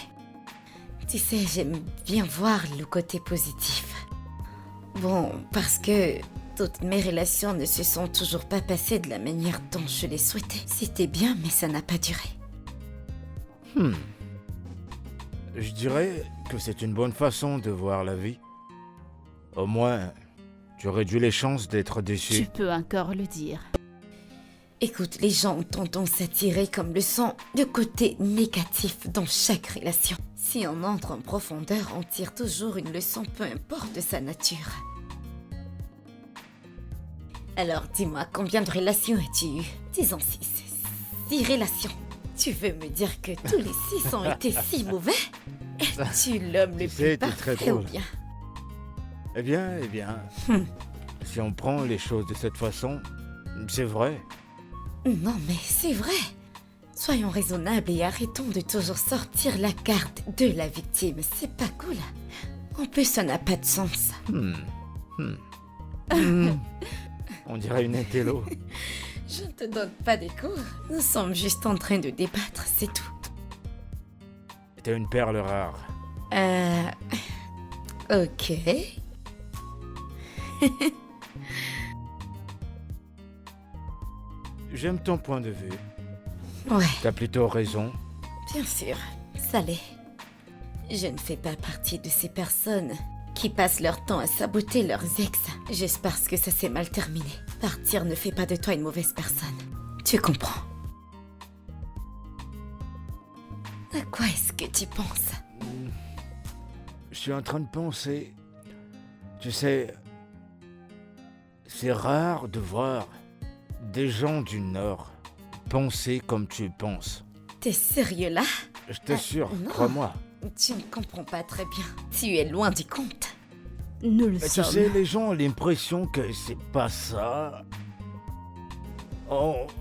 Tu sais, j'aime bien voir le côté positif. Bon, parce que toutes mes relations ne se sont toujours pas passées de la manière dont je les souhaitais. C'était bien, mais ça n'a pas duré. Je dirais que c'est une bonne façon de voir la vie. Au moins, tu réduis les chances d'être Tu déçu. peux encore le dire. Écoute, les gens ont tendance à tirer comme leçon le côté négatif dans chaque relation. Si on entre en profondeur, on tire toujours une leçon, peu importe sa nature. Alors, dis-moi, combien de relations as-tu eu? Disons 6. 6 relations. Tu veux me dire que tous les 6 ont été si mauvais? Es-tu l'homme le Tu sais, plus t'es très parfait ou drôle. bien? Eh bien, si on prend les choses de cette façon, c'est vrai. Non, mais c'est vrai. Soyons raisonnables et arrêtons de toujours sortir la carte de la victime. C'est pas cool. En plus, ça n'a pas de sens. On dirait une intello. Je ne te donne pas des cours. Nous sommes juste en train de débattre, c'est tout. T'es une perle rare. Ok. J'aime ton point de vue. Ouais, T'as plutôt raison. bien sûr. Ça l'est. Je ne fais pas partie de ces personnes qui passent leur temps à saboter leurs ex juste parce que ça s'est mal terminé. Partir ne fait pas de toi une mauvaise personne. Tu comprends? À quoi est-ce que tu penses? Je suis en train de penser. Tu sais, c'est rare de voir des gens du Nord penser comme tu penses. T'es sérieux là? Je t'assure, non. crois-moi. Tu ne comprends pas très bien. Tu es loin du compte. Nous le Mais tu sommes. sais, les gens ont l'impression que c'est pas ça.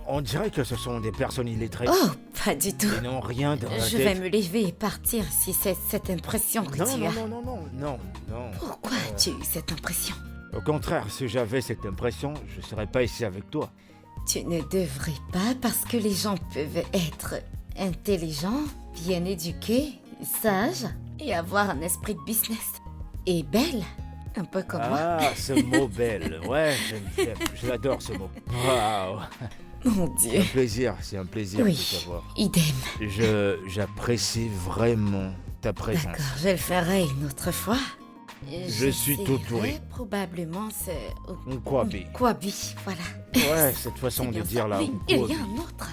On dirait que ce sont des personnes illettrées. Oh, pas du tout. Ils n'ont rien dans la Je vais tête. me lever et partir si c'est cette impression que Non, tu non, as. non, non, non, non, non. Pourquoi as-tu eu cette impression? Au contraire, si j'avais cette impression, je serais pas ici avec toi. Tu ne devrais pas parce que les gens peuvent être intelligents, bien éduqués, sages et avoir un esprit de business. Et belles, un peu comme moi. Ah, ce mot belle. Ouais, je l'adore ce mot. Waouh. Mon C'est Dieu. un plaisir, c'est un plaisir Oui. de savoir. Idem. J'apprécie vraiment ta présence. D'accord, je le ferai une autre fois. Je suis tout J'essaierai oui. Probablement c'est... Nkwabi. Kwabi, voilà. Ouais, cette façon C'est de bien dire ça. là. Oui, il y Nkwabi. a un autre.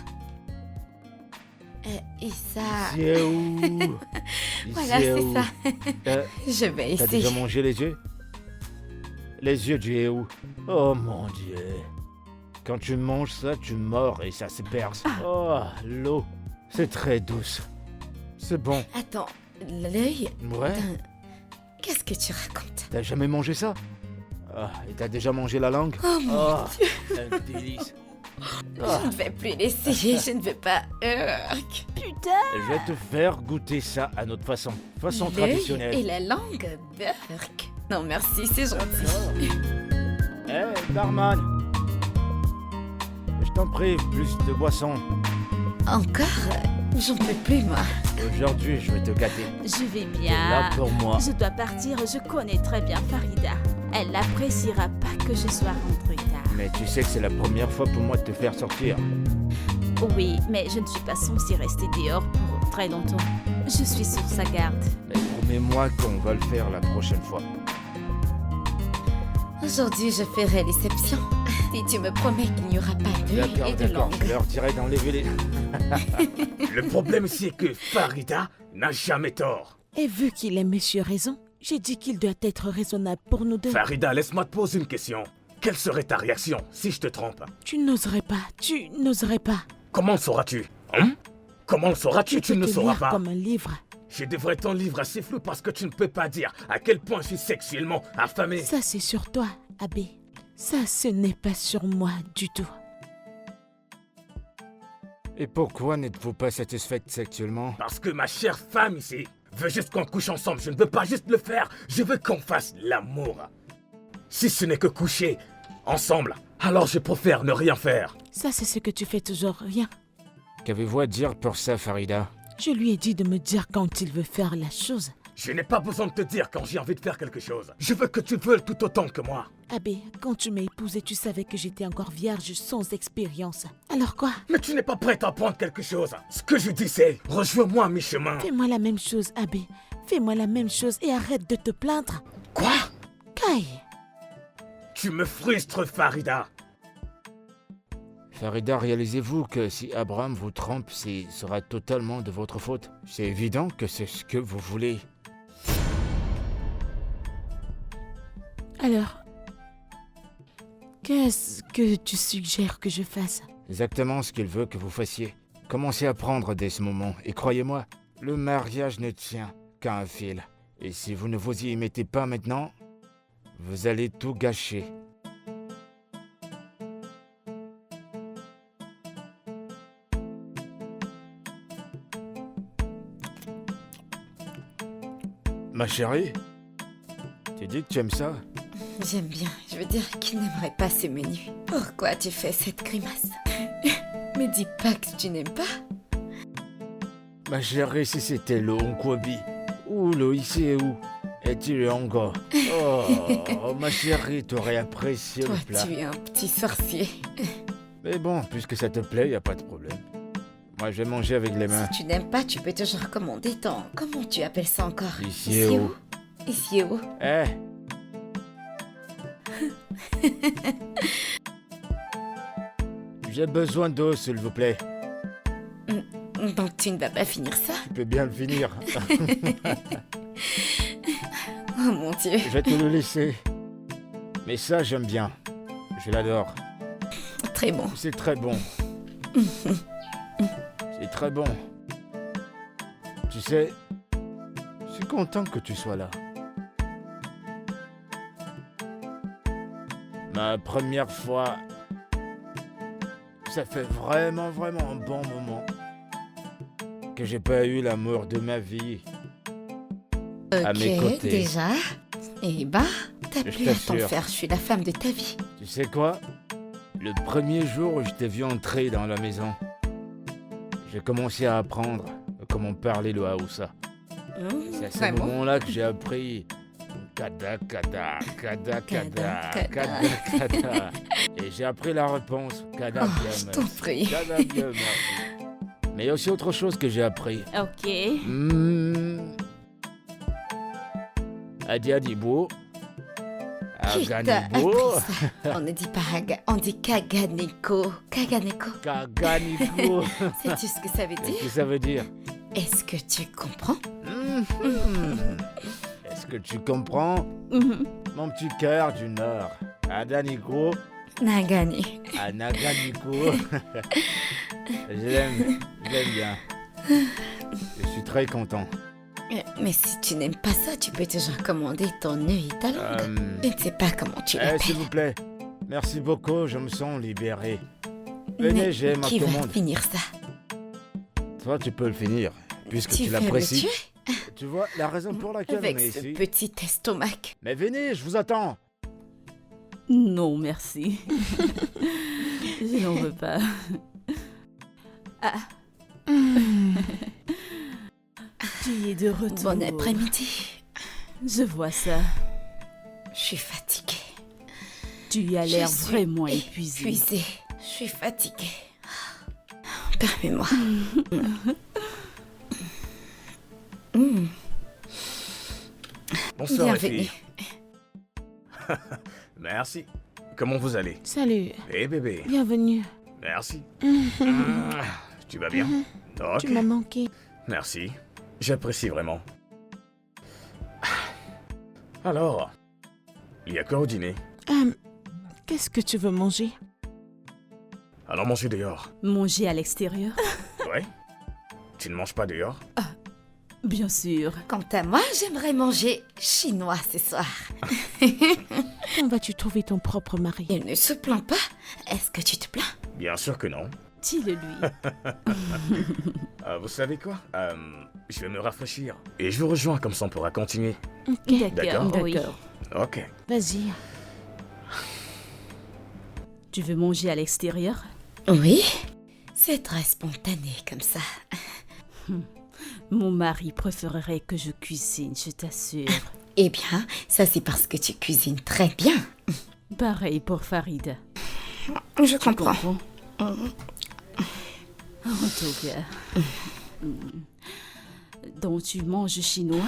Et ça... C'est où? Voilà, c'est ça. Euh, Je vais T'as essayer. déjà mangé les yeux? Les yeux du Héou. Oh mon Dieu. Quand tu manges ça, tu mords et ça se perce. Oh, l'eau. C'est très douce. C'est bon. Attends, l'œil Ouais. d'un... Qu'est-ce que tu racontes? T'as jamais mangé ça? Ah, et t'as déjà mangé la langue? Oh mon Oh, un délice. Je ne vais plus l'essayer, je ne veux pas... Putain. Je vais te faire goûter ça à notre façon. Façon L'œil traditionnelle. et la langue, burk. Non merci, c'est gentil. Hé, barman! Je t'en prie, plus de boissons. Encore? J'en peux plus, moi. Aujourd'hui, je vais te gâter. Je vais T'es bien. là pour moi. Je dois partir, je connais très bien Farida. Elle n'appréciera pas que je sois rentrée tard. Mais tu sais que c'est la première fois pour moi de te faire sortir. Oui, mais je ne suis pas censée rester dehors pour très longtemps. Je suis sur sa garde. Mais promets-moi qu'on va le faire la prochaine fois. Aujourd'hui, je ferai l'exception. Si tu me promets qu'il n'y aura pas d'œil D'accord, et de d'accord, langue. je leur dirai d'enlever les... Le problème, c'est que Farida n'a jamais tort. Et vu qu'il est monsieur raison, j'ai dit qu'il doit être raisonnable pour nous deux. Farida, laisse-moi te poser une question. Quelle serait ta réaction si je te trompe? Tu n'oserais pas. Comment le sauras-tu? Comment le sauras-tu? Tu Je ne peux le te sauras lire pas. comme un livre. Je devrais ton livre assez flou parce que tu ne peux pas dire à quel point je suis sexuellement affamé. Ça, c'est sur toi, Abbé. Ça, ce n'est pas sur moi du tout. Et pourquoi n'êtes-vous pas satisfaite sexuellement? Parce que ma chère femme ici veut juste qu'on couche ensemble. Je ne veux pas juste le faire. Je veux qu'on fasse l'amour. Si ce n'est que coucher ensemble, alors je préfère ne rien faire. Ça, c'est ce que tu fais toujours, rien. Qu'avez-vous à dire pour ça, Farida? Je lui ai dit de me dire quand il veut faire la chose. Je n'ai pas besoin de te dire quand j'ai envie de faire quelque chose. Je veux que tu veuilles tout autant que moi. Abbé, quand tu m'as épousée, tu savais que j'étais encore vierge sans expérience. Alors quoi? Mais tu n'es pas prête à apprendre quelque chose. Ce que je dis c'est, rejoins-moi à mi-chemin. Fais-moi la même chose, Abbé. Fais-moi la même chose et arrête de te plaindre. Quoi? Kai, Tu me frustres, Farida. Farida, réalisez-vous que si Abraham vous trompe, ce sera totalement de votre faute. C'est évident que c'est ce que vous voulez. Alors, qu'est-ce que tu suggères que je fasse? Exactement ce qu'il veut que vous fassiez. Commencez à prendre dès ce moment, et croyez-moi, le mariage ne tient qu'à un fil. Et si vous ne vous y mettez pas maintenant, vous allez tout gâcher. Ma chérie, tu dis que tu aimes ça? J'aime bien. Je veux dire, qui n'aimerait pas ce menu? Pourquoi tu fais cette grimace? Me dis pas que tu n'aimes pas. Ma chérie, si c'était le Onkwabi, ou le Iséou, et-il le Ongo. Oh, ma chérie, t'aurais apprécié Toi, le plat. tu es un petit sorcier. Mais bon, puisque ça te plaît, y a pas de problème. Moi, je vais manger avec les mains. Si tu n'aimes pas, tu peux toujours commander ton... Comment tu appelles ça encore? Iséou. Iséou. Eh. J'ai besoin d'eau, s'il vous plaît. Donc tu ne vas pas finir ça? Tu peux bien le finir. Oh mon Dieu. Je vais te le laisser. Mais ça, j'aime bien. Je l'adore. Très bon. C'est très bon. C'est très bon. Tu sais, je suis content que tu sois là. Ma première fois, ça fait vraiment un bon moment que j'ai pas eu l'amour de ma vie à mes Ok, côtés. déjà. Eh ben, t'as Je plus à t'en t'assure. faire, je suis la femme de ta vie. Tu sais quoi? Le premier jour où je t'ai vu entrer dans la maison, j'ai commencé à apprendre comment parler le Haoussa. C'est à ce Vraiment? moment-là que j'ai appris kada kada, kada kada, Kada, kada kada. Et j'ai appris la réponse kada Oh, bien, je t'en merci. prie. Kada bien, merci. Mais il y a aussi autre chose que j'ai appris. Ok. Adi Adibo. Qui t'a Aganibo. appris ça? On ne dit pas on dit Kaganeko. Kaganeko. Kaganibo. Sais-tu ce que ça veut Qu'est-ce dire? que ça veut dire? Est-ce que tu comprends? Est-ce que tu comprends? Mhm. Mon petit cœur du Nord. Adaniko. Nagani. À Naganiko. je l'aime bien. Je suis très content. Mais si tu n'aimes pas ça, tu peux toujours commander ton œuf et ta langue. Je ne sais pas comment tu l'appelles. S'il vous plaît. Merci beaucoup, je me sens libéré. Venez, Mais j'ai ma qui va commande. finir ça? Toi, tu peux le finir, puisque tu Tu veux le l'apprécies. tuer? Tu vois, la raison pour laquelle Avec on est ce ici. petit estomac. Mais venez, je vous attends. Non, merci. Je n'en veux pas. Tu es de retour. Bon après-midi. Je vois ça. Je suis fatiguée. Tu as Je l'air suis vraiment épuisé. Épuisée. Je suis fatiguée. Permets-moi. Bonsoir les Bienvenue. filles. Merci. Comment vous allez? Salut, Eh bébé, bienvenue. merci. Tu vas bien? Ok. Tu m'as manqué. Merci. J'apprécie vraiment. Alors, il y a quoi au dîner? Qu'est-ce que tu veux manger? Alors manger dehors. Manger à l'extérieur? Ouais? Tu ne manges pas dehors? Bien sûr. Quant à moi, j'aimerais manger chinois ce soir. Quand vas-tu trouver ton propre mari? Il ne se plaint pas. Est-ce que tu te plains? Bien sûr que non. Dis-le lui. Vous savez quoi? Je vais me rafraîchir. Et je vous rejoins comme ça on pourra continuer. Ok, D'accord. Oui. Ok. vas-y. Tu veux manger à l'extérieur? Oui. C'est très spontané comme ça. Mon mari préférerait que je cuisine, je t'assure. Eh bien, ça c'est parce que tu cuisines très bien. Pareil pour Farida. Je comprends. En tout cas. Donc tu manges chinois?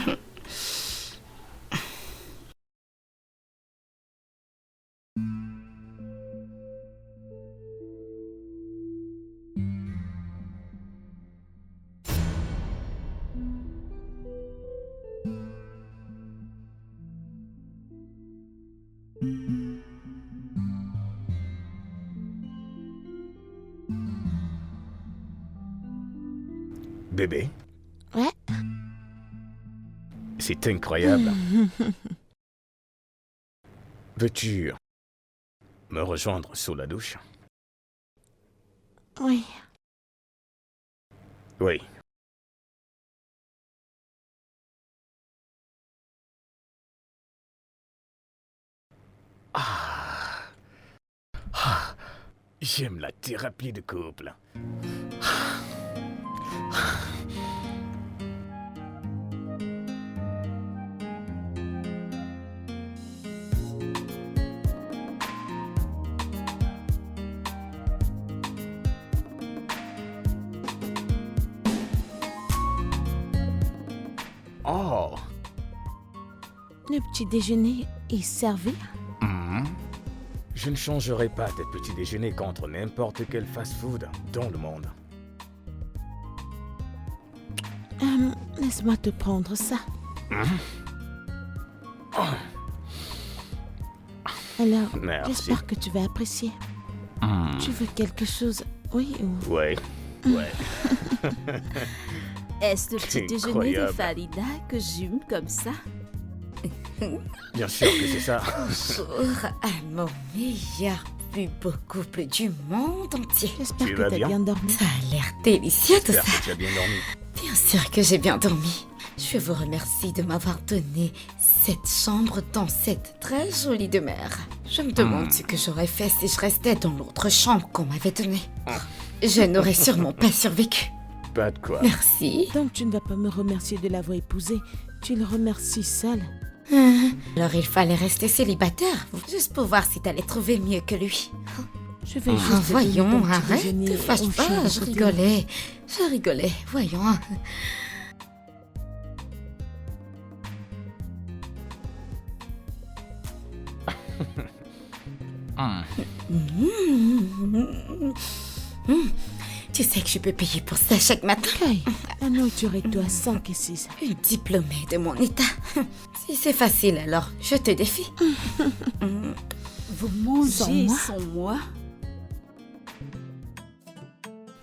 Bébé, Ouais. c'est incroyable. Veux-tu me rejoindre sous la douche? Oui. Oui. J'aime la thérapie de couple. Oh. Le petit déjeuner est servi? Mhm. Je ne changerai pas tes petits déjeuners contre n'importe quel fast-food dans le monde. Laisse-moi te prendre ça. Alors, Merci. j'espère que tu vas apprécier. Mhm. Tu veux quelque chose? Oui ou... Ouais. Ouais. Est-ce le petit déjeuner de Incroyable. Farida que j'hume comme ça? Bien sûr que c'est ça. Bonjour à mon meilleur plus beau couple du monde entier. J'espère Tu que vas t'as bien bien dormi. Ça a l'air délicieux tout J'espère ça. que tu as bien dormi. Bien sûr que j'ai bien dormi. Je vous remercie de m'avoir donné cette chambre dans cette très jolie demeure. Je me demande ce que j'aurais fait si je restais dans l'autre chambre qu'on m'avait donnée. Je n'aurais sûrement pas survécu. Pas de quoi. Merci. Donc tu ne vas pas me remercier de l'avoir épousé. Tu le remercies seul. Alors il fallait rester célibataire, juste pour voir si t'allais trouver mieux que lui. Je vais juste te donner Voyons, ton petit arrête, déjeuner te fâche au pas, chien je à côté. rigolais. Je rigolais, voyons. Tu sais que je peux payer pour ça chaque matin. Kay, la nourriture est toi 5 et 6. Une diplômée de mon état. Si c'est facile, alors je te défie. Vous mangez Sans moi? sans moi?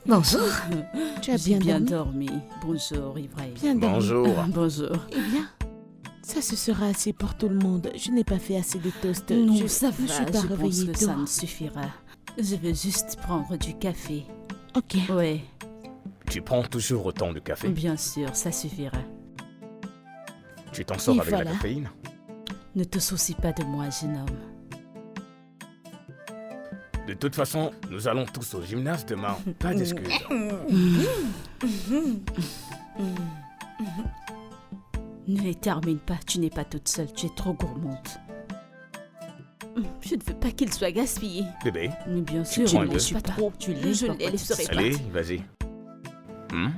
Bonjour. Tu as J'ai bien bien dormi? dormi. Bonjour, Ibrahim. Bien dormi. Bonjour. Bonjour. Eh bien, ça ce sera assez pour tout le monde. Je n'ai pas fait assez de toast. Non, je ça ne va, suis pas je pense réveillée que tôt. ça me suffira. Je veux juste prendre du café. Ok. Ouais, Tu prends toujours autant de café. bien sûr, ça suffira. Tu t'en sors Et avec voilà. la caféine. Ne te soucie pas de moi, jeune homme. De toute façon, nous allons tous au gymnase demain. Pas d'excuses. Ne les termine pas, tu n'es pas toute seule, tu es trop gourmande. Je ne veux pas qu'ils soient gaspillés. Bébé, Mais bien Tu sûr, prends il un ne peu. suis pas trop, tu les Je ne les parfois, tu laisserai sais. pas. allez, vas-y. Hmm?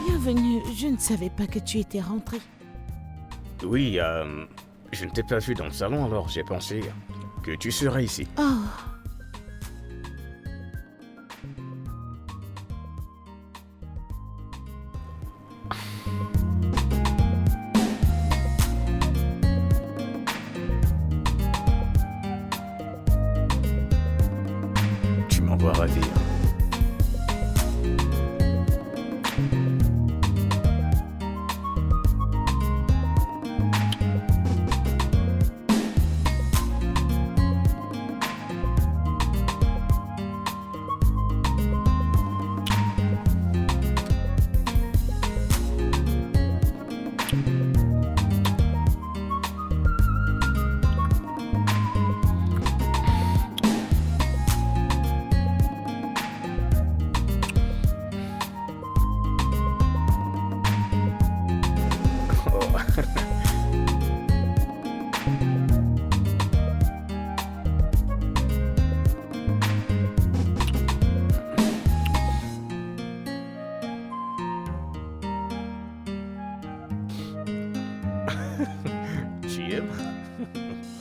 Bienvenue. Je ne savais pas que tu étais rentré. Oui, je ne t'ai pas vu dans le salon, alors j'ai pensé que tu serais ici. Oh. Tu m'envoies ravir.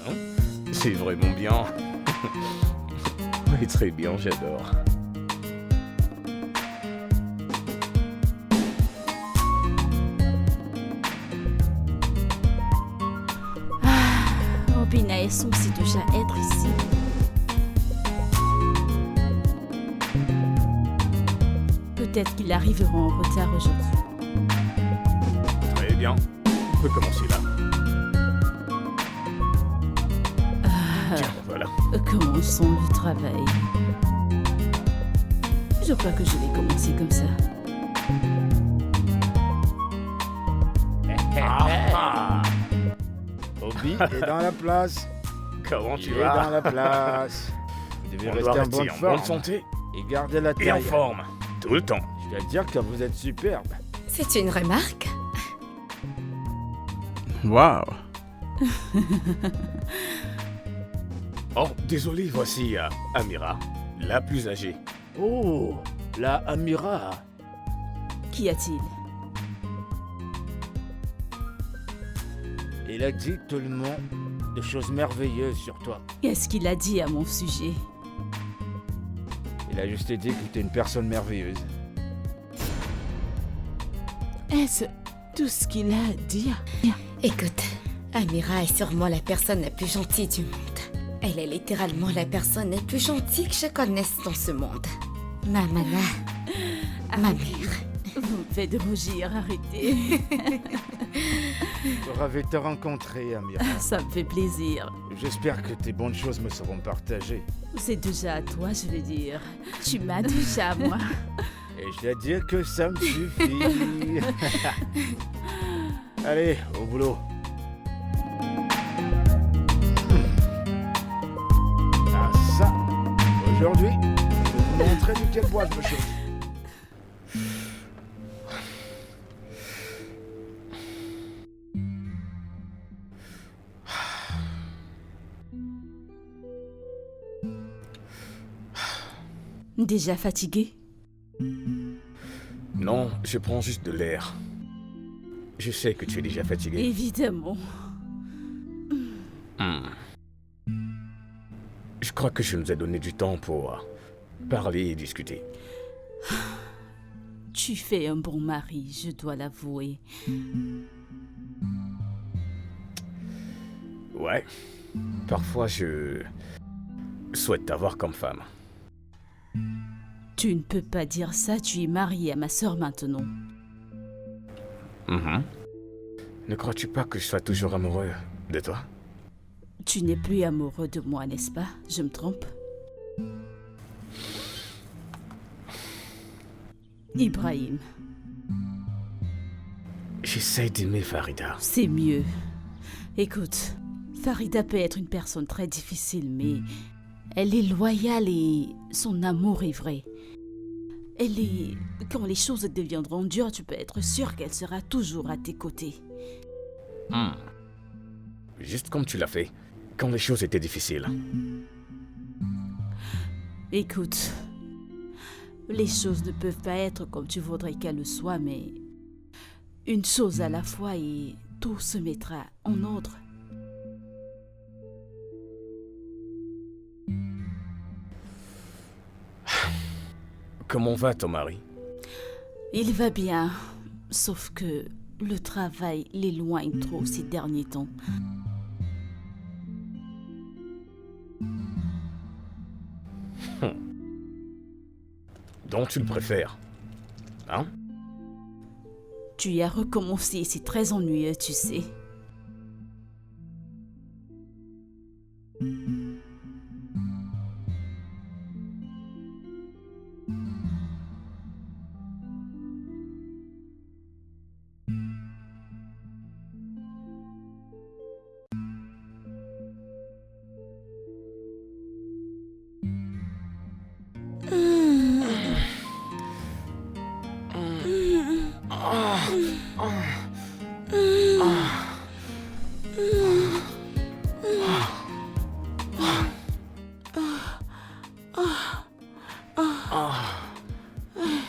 Hein? C'est vraiment bien. Oui, très bien, j'adore. Robina est censée déjà être ici. Peut-être qu'ils arriveront en retard aujourd'hui. Très bien. On peut commencer là. Tiens, voilà. Commençons le travail. Je crois que je vais commencer comme ça. Ah, Obi est dans la place. comment Il tu est dans vas? la place. Vous devez On doit rester en rester bonne en forme. bonne santé Et garder la et taille. en forme. Tout le temps. Je dois dire que vous êtes superbe. C'est une remarque? Waouh. Oh, désolé, voici Amira, la plus âgée. Oh, la Amira. Qu'y a-t-il? Il a dit tellement de choses merveilleuses sur toi. Qu'est-ce qu'il a dit à mon sujet? Il a juste dit que tu es une personne merveilleuse. Est-ce tout ce qu'il a dit? Écoute, Amira est sûrement la personne la plus gentille du monde. Elle est littéralement la personne la plus gentille que je connaisse dans ce monde. Mamana, ma mère. Vous me faites rougir, arrêtez. Ravi de te rencontrer, Amira. Ça me fait plaisir. J'espère que tes bonnes choses me seront partagées. C'est déjà à toi, je veux dire. Tu m'as déjà à moi. Et je dois dire que ça me suffit. Allez, au boulot. Ah ça, aujourd'hui, je vais vous montrer de quel bois je me chauffe. Déjà fatigué? Non, je prends juste de l'air. Je sais que tu es déjà fatigué. Évidemment. Je crois que je nous ai donné du temps pour parler et discuter. Tu fais un bon mari, je dois l'avouer. Ouais. Parfois, je souhaite t'avoir comme femme. Tu ne peux pas dire ça, tu es marié à ma sœur maintenant. Ne crois-tu pas que je sois toujours amoureux de toi? Tu n'es plus amoureux de moi, n'est-ce pas? Je me trompe? Ibrahim, J'essaie d'aimer Farida. c'est mieux. Écoute, Farida peut être une personne très difficile, mais elle est loyale et son amour est vrai. Elle est... Quand les choses deviendront dures, tu peux être sûr qu'elle sera toujours à tes côtés. Juste comme tu l'as fait, quand les choses étaient difficiles. Écoute, les choses ne peuvent pas être comme tu voudrais qu'elles le soient, mais une chose à la fois et tout se mettra en ordre. Comment va ton mari? Il va bien, sauf que le travail l'éloigne trop ces derniers temps. Donc tu le préfères? Hein? Tu y as recommencé, c'est très ennuyeux, tu sais.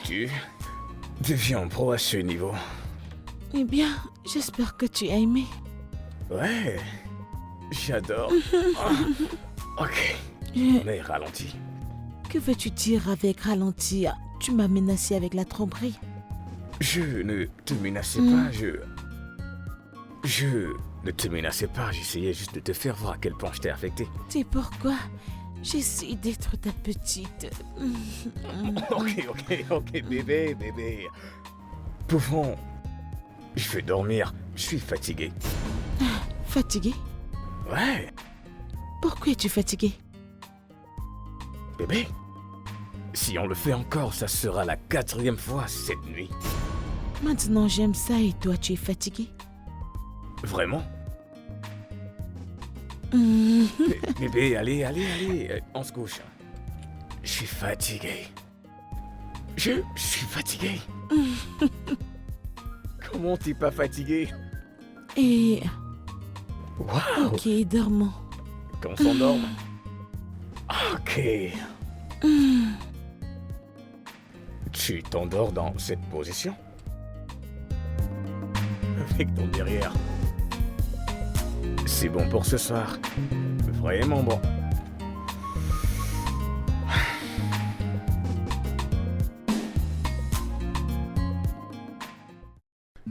Tu deviens pro à ce niveau. Eh bien, j'espère que tu as aimé. Ouais, J'adore. Ah, ok. Mais ralentis. Que veux-tu dire avec ralentir? Tu m'as menacé avec la tromperie. Je ne te menaçais pas, Je ne te menaçais pas, j'essayais juste de te faire voir à quel point je t'ai affecté. C'est pourquoi j'essaie d'être ta petite. Ok, bébé. Pouvons... Je vais dormir, je suis fatigué. Fatigué? Ouais, Pourquoi es-tu fatigué? bébé. Si on le fait encore, ça sera la 4e fois cette nuit. Maintenant j'aime ça et toi tu es fatigué? Vraiment? Bébé, allez, on se couche. Je suis fatigué. Je suis fatigué. Comment t'es pas fatigué? Et... Waouh! Ok, dormons. Qu'on s'endorme? Ok. Tu t'endors dans cette position? Avec ton derrière. C'est bon pour ce soir. Vraiment bon.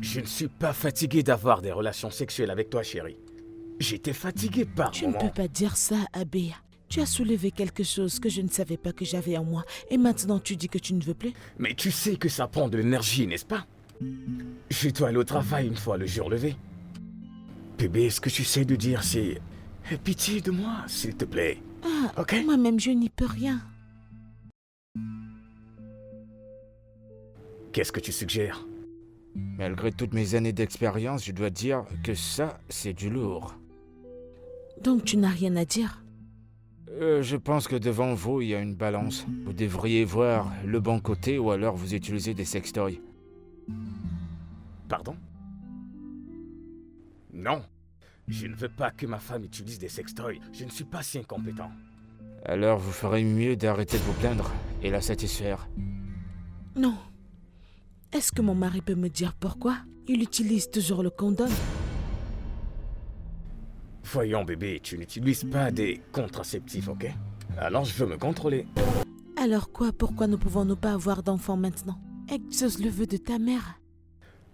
Je ne suis pas fatigué d'avoir des relations sexuelles avec toi, chérie. J'étais fatigué par Tu ne moments. peux pas dire ça, Abbé. Tu as soulevé quelque chose que je ne savais pas que j'avais en moi. Et maintenant tu dis que tu ne veux plus? Mais tu sais que ça prend de l'énergie, n'est-ce pas? Je dois aller au travail une fois le jour levé. Bébé, ce que tu sais de dire, c'est... Aie pitié de moi, s'il te plaît. Ah, Ok? moi-même je n'y peux rien. Qu'est-ce que tu suggères? Malgré toutes mes années d'expérience, je dois dire que ça, c'est du lourd. Donc tu n'as rien à dire? Je pense que devant vous, il y a une balance. Vous devriez voir le bon côté ou alors vous utilisez des sextoys. Pardon? Non. Je ne veux pas que ma femme utilise des sextoys. Je ne suis pas si incompétent. Alors vous ferez mieux d'arrêter de vous plaindre et la satisfaire. Non. Est-ce que mon mari peut me dire pourquoi il utilise toujours le condom? Voyons, bébé, tu n'utilises pas des contraceptifs, ok? Alors je veux me contrôler. Alors quoi? Pourquoi ne pouvons-nous pas avoir d'enfants maintenant? Exauce le vœu de ta mère.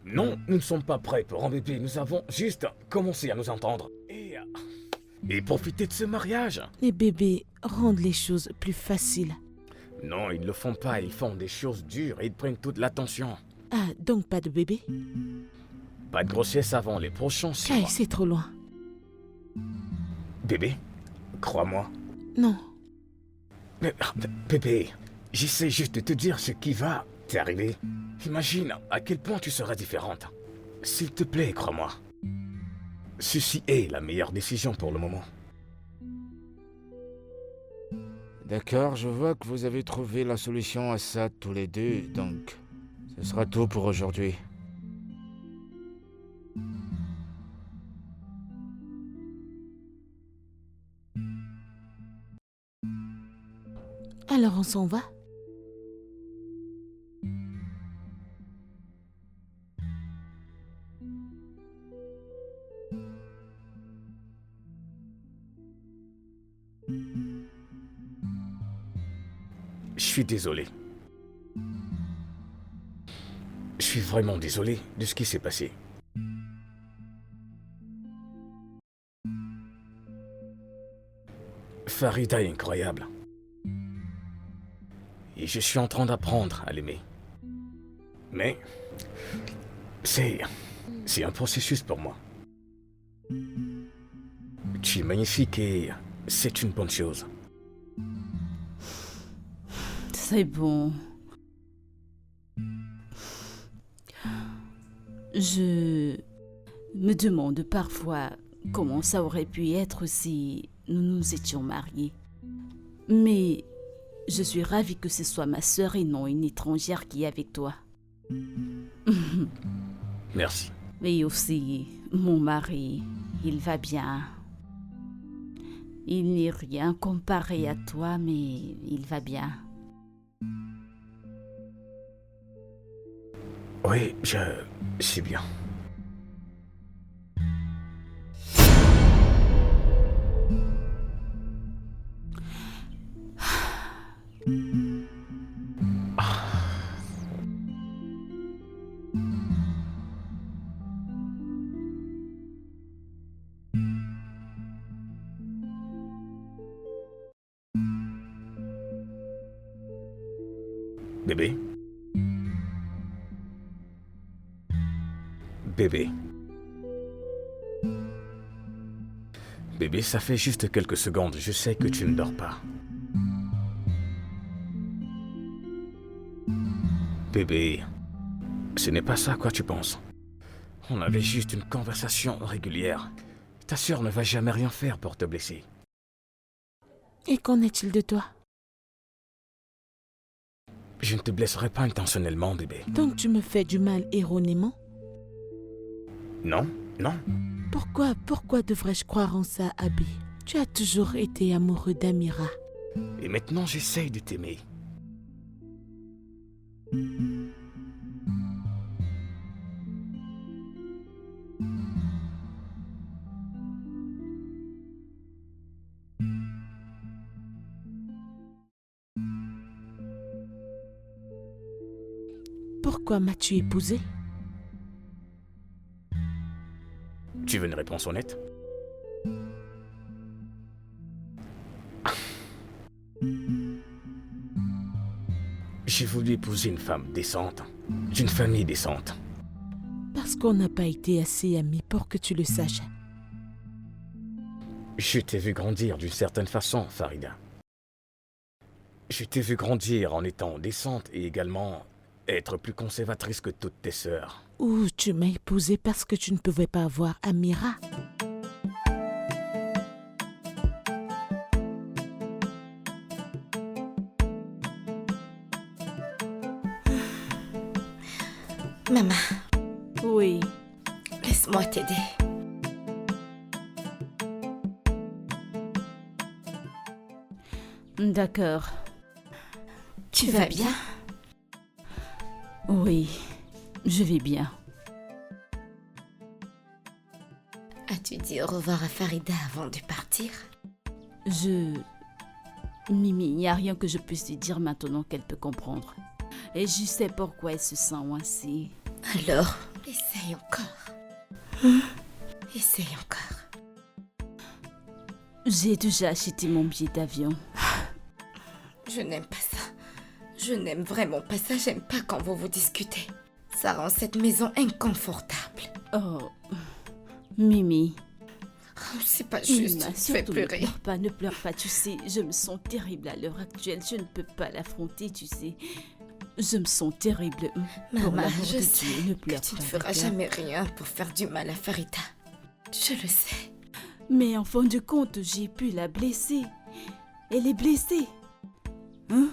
Non, nous ne sommes pas prêts pour un bébé. Nous avons juste commencé à nous entendre. Et profiter de ce mariage. Les bébés rendent les choses plus faciles. Non, ils ne le font pas. Ils font des choses dures et ils prennent toute l'attention. Ah, donc pas de bébé? Pas de grossesse avant les prochains 6 Hey, mois. c'est trop loin. Bébé, crois-moi. Non. Mais, bébé, j'essaie juste de te dire ce qui va t'arriver. Imagine à quel point tu seras différente. S'il te plaît, crois-moi. Ceci est la meilleure décision pour le moment. D'accord, je vois que vous avez trouvé la solution à ça tous les deux, donc ce sera tout pour aujourd'hui. Alors on s'en va? Je suis désolé. Je suis vraiment désolé de ce qui s'est passé. Farida est incroyable. Et je suis en train d'apprendre à l'aimer. Mais c'est un processus pour moi. Tu es magnifique et c'est une bonne chose. C'est bon. Je me demande parfois comment ça aurait pu être si nous nous étions mariés. Mais je suis ravie que ce soit ma sœur et non une étrangère qui est avec toi. Merci. Mais aussi, mon mari, il va bien. Il n'est rien comparé à toi, mais il va bien. Oui, je sais bien. Bébé? Bébé. Bébé, ça fait juste quelques secondes, je sais que tu ne dors pas. Bébé, ce n'est pas ça à quoi tu penses. On avait juste une conversation régulière. Ta sœur ne va jamais rien faire pour te blesser. Et qu'en est-il de toi? Je ne te blesserai pas intentionnellement, bébé. Donc tu me fais du mal erronément? Non, non. Pourquoi devrais-je croire en ça, Abby? Tu as toujours été amoureux d'Amira. Et maintenant, j'essaye de t'aimer. Pourquoi m'as-tu épousé? Tu veux une réponse honnête? J'ai voulu épouser une femme décente, d'une famille décente. Parce qu'on n'a pas été assez amis pour que tu le saches. Je t'ai vu grandir d'une certaine façon, Farida. Je t'ai vu grandir en étant décente et également être plus conservatrice que toutes tes sœurs. Ou tu m'as épousé parce que tu ne pouvais pas avoir Amira. Maman, Oui. laisse-moi t'aider. D'accord. Tu vas bien? Oui, je vais bien. As-tu dit au revoir à Farida avant de partir? Mimi, il n'y a rien que je puisse lui dire maintenant qu'elle peut comprendre. Et je sais pourquoi elle se sent ainsi. Alors, essaye encore. Essaye encore. J'ai déjà acheté mon billet d'avion. Je n'aime pas ça. Je n'aime vraiment pas ça. J'aime pas quand vous vous discutez. Ça rend cette maison inconfortable. Oh, Mimi. Oh, c'est pas Mimi, juste. Tu fais surtout pleurer. ne pleure pas, tu sais. Je me sens terrible à l'heure actuelle. Je ne peux pas l'affronter, tu sais. Je me sens terrible. Pour Maman, l'amour je de sais Dieu, ne que pleure tu ne pas, feras d'accord? jamais rien pour faire du mal à Farida. Je le sais. Mais en fin de compte, j'ai pu la blesser. Elle est blessée. Hein?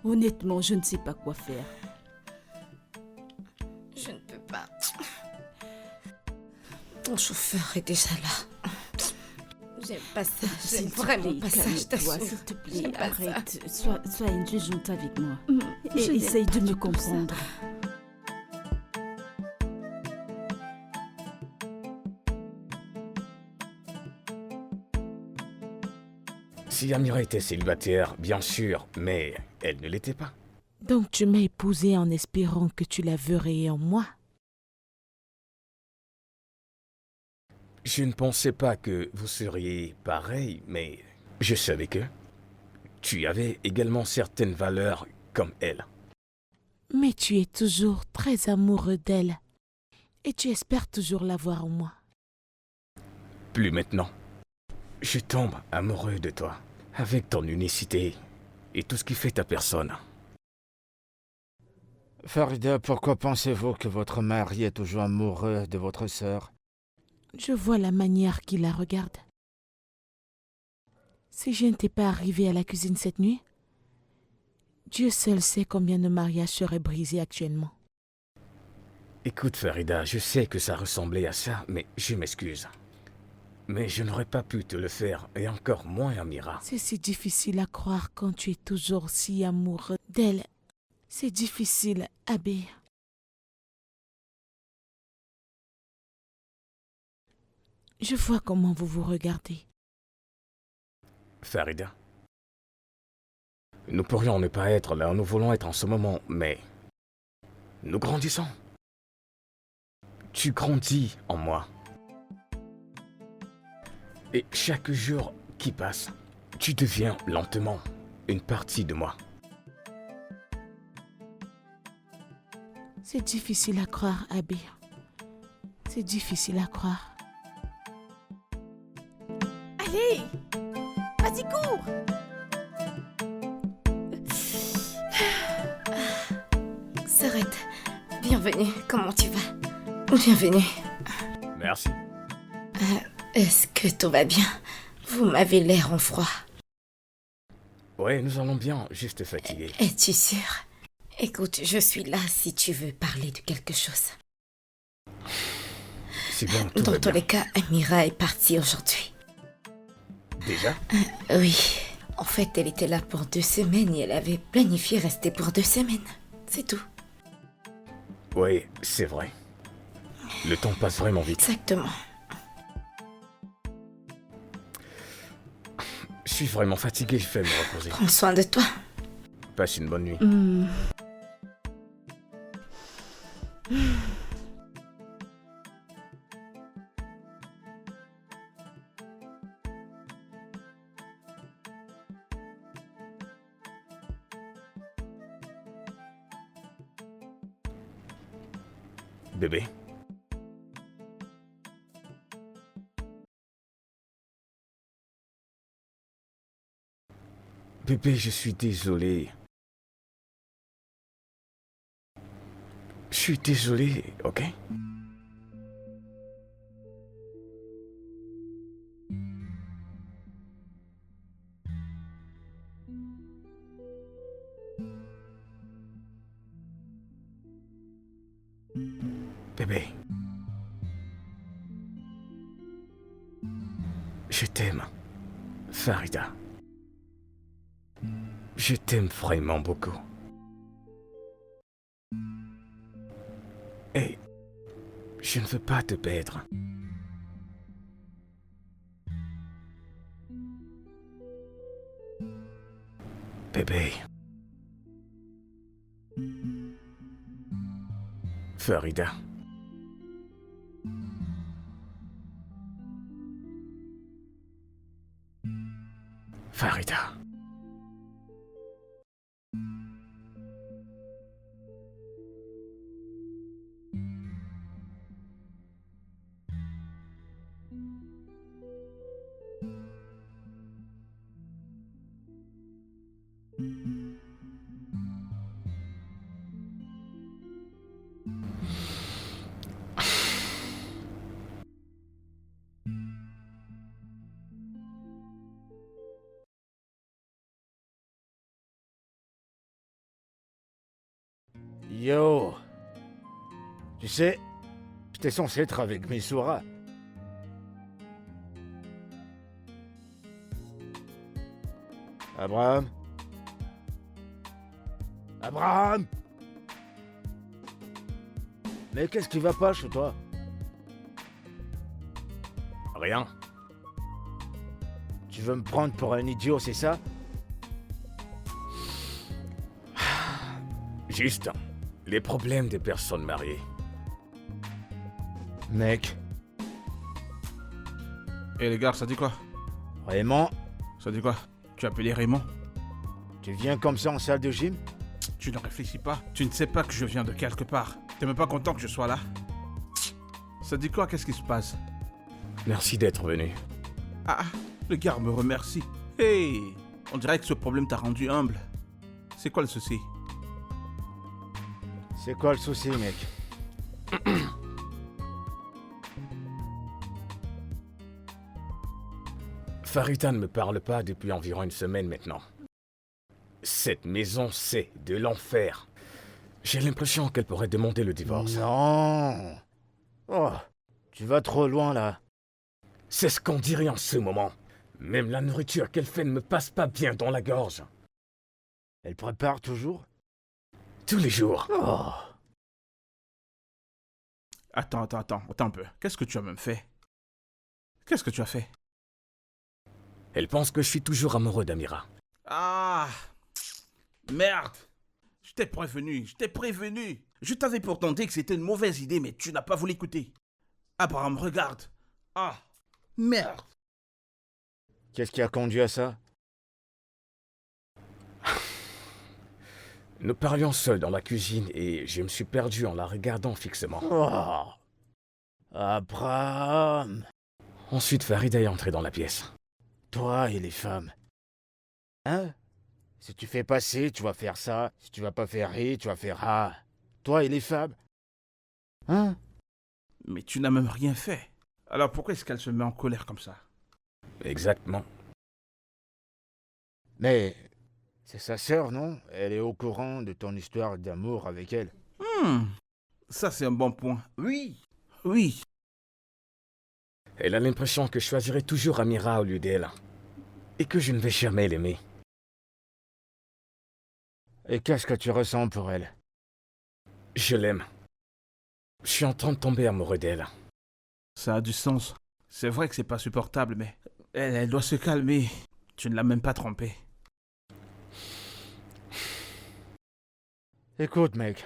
Honnêtement, je ne sais pas quoi faire. Je ne peux pas. Ton chauffeur est déjà là. J'aime pas ça. S'il J'aime te vraiment plaît, pas ça, je calme-toi, t'assure. s'il te plaît, J'aime pas ça. arrête. Sois indulgente avec moi. Et Je n'aime essaye pas de me du tout ça. comprendre. Si Amira était célibataire, bien sûr, mais elle ne l'était pas. Donc tu m'as épousé en espérant que tu la verrais en moi. Je ne pensais pas que vous seriez pareil, mais je savais que tu avais également certaines valeurs comme elle. Mais tu es toujours très amoureux d'elle. Et tu espères toujours la voir en moi. Plus maintenant. Je tombe amoureux de toi, avec ton unicité et tout ce qui fait ta personne. Farida, pourquoi pensez-vous que votre mari est toujours amoureux de votre sœur? Je vois la manière qu'il la regarde. Si je n'étais pas arrivée à la cuisine cette nuit, Dieu seul sait combien de mariages seraient brisés actuellement. Écoute Farida, je sais que ça ressemblait à ça, mais je m'excuse. Mais je n'aurais pas pu te le faire, et encore moins Amira. C'est si difficile à croire quand tu es toujours si amoureux d'elle. C'est difficile, Abby. Je vois comment vous vous regardez. Farida. Nous pourrions ne pas être là où nous voulons être en ce moment, mais nous grandissons. Tu grandis en moi. Et chaque jour qui passe, tu deviens lentement une partie de moi. C'est difficile à croire, Abby. C'est difficile à croire. Allez, vas-y, cours. Sorette, bienvenue. Comment tu vas? Bienvenue. Merci. Est-ce que tout va bien? Vous m'avez l'air en froid. Ouais, nous allons bien, juste fatigués. Es-tu sûr? Écoute, je suis là si tu veux parler de quelque chose. C'est bien, tout Dans va tous bien. les cas, Amira est partie aujourd'hui. Déjà? Oui. En fait, elle était là pour 2 semaines et elle avait planifié rester pour 2 semaines. C'est tout. Ouais, c'est vrai. Le temps passe vraiment vite. Exactement. Je suis vraiment fatigué, je vais me reposer. Prends soin de toi. Passe une bonne nuit. Bébé? Bébé, je suis désolé. Je suis désolé, ok? Bébé. Je t'aime, Farida. Je t'aime vraiment beaucoup. Et je ne veux pas te perdre. Bébé. Farida. Farida. Yo. Tu sais, j'étais censé être avec Missoura. Abraham? Abraham? Mais qu'est-ce qui va pas chez toi? Rien. Tu veux me prendre pour un idiot, c'est ça? Juste les problèmes des personnes mariées. Mec, Et les gars, ça dit quoi? Raymond, Ça dit quoi? Tu as appelé Raymond? tu viens comme ça en salle de gym? Tu ne réfléchis pas. Tu ne sais pas que je viens de quelque part. T'es même pas content que je sois là? Ça dit quoi? Qu'est-ce qui se passe? Merci d'être venu. Ah, le gars me remercie. Hey, on dirait que ce problème t'a rendu humble. C'est quoi le souci? C'est quoi le souci, mec? Farida ne me parle pas depuis environ une semaine maintenant. Cette maison, c'est de l'enfer. J'ai l'impression qu'elle pourrait demander le divorce. Non. Oh, tu vas trop loin là. C'est ce qu'on dirait en ce moment. Même la nourriture qu'elle fait ne me passe pas bien dans la gorge. Elle prépare toujours? Tous les jours. Oh. Attends un peu. Qu'est-ce que tu as même fait? Qu'est-ce que tu as fait? Elle pense que je suis toujours amoureux d'Amira. Ah, merde. Je t'ai prévenu. Je t'avais pourtant dit que c'était une mauvaise idée, mais tu n'as pas voulu écouter. Abraham, regarde. Ah, merde. Qu'est-ce qui a conduit à ça? Nous parlions seuls dans la cuisine et je me suis perdu en la regardant fixement. Oh, Abraham, Ensuite, Farida est entrée dans la pièce. toi et les femmes. Hein? Si tu fais passer, tu vas faire ça. Si tu vas pas faire rire, tu vas faire ah. Toi et les femmes. Hein? Mais tu n'as même rien fait. Alors pourquoi est-ce qu'elle se met en colère comme ça? Exactement. Mais c'est sa sœur, non? Elle est au courant de ton histoire d'amour avec elle. Ça c'est un bon point. Oui. Oui. Elle a l'impression que je choisirai toujours Amira au lieu d'elle. Et que je ne vais jamais l'aimer. Et qu'est-ce que tu ressens pour elle? Je l'aime. Je suis en train de tomber amoureux d'elle. Ça a du sens. C'est vrai que c'est pas supportable, mais elle doit se calmer. Tu ne l'as même pas trompée. Écoute, mec.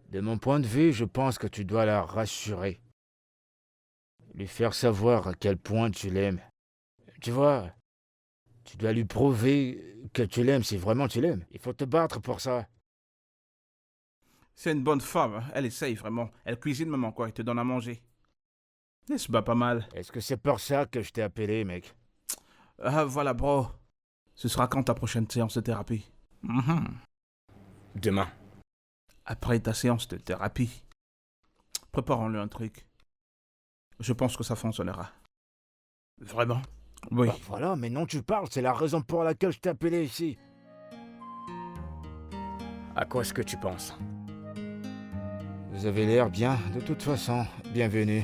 De mon point de vue, je pense que tu dois la rassurer. Lui faire savoir à quel point tu l'aimes. Tu vois, tu dois lui prouver que tu l'aimes si vraiment tu l'aimes. Il faut te battre pour ça. C'est une bonne femme, hein. Elle essaye vraiment. Elle cuisine même encore et te donne à manger. Elle se bat pas mal. Est-ce que c'est pour ça que je t'ai appelé, mec? Ah voilà, bro. Ce sera quand ta prochaine séance de thérapie? Demain. Après ta séance de thérapie. Préparons-le un truc. Je pense que ça fonctionnera. Vraiment? Oui. Bah voilà, mais non, tu parles, c'est la raison pour laquelle je t'ai appelé ici. À quoi est-ce que tu penses? Vous avez l'air bien, de toute façon. Bienvenue.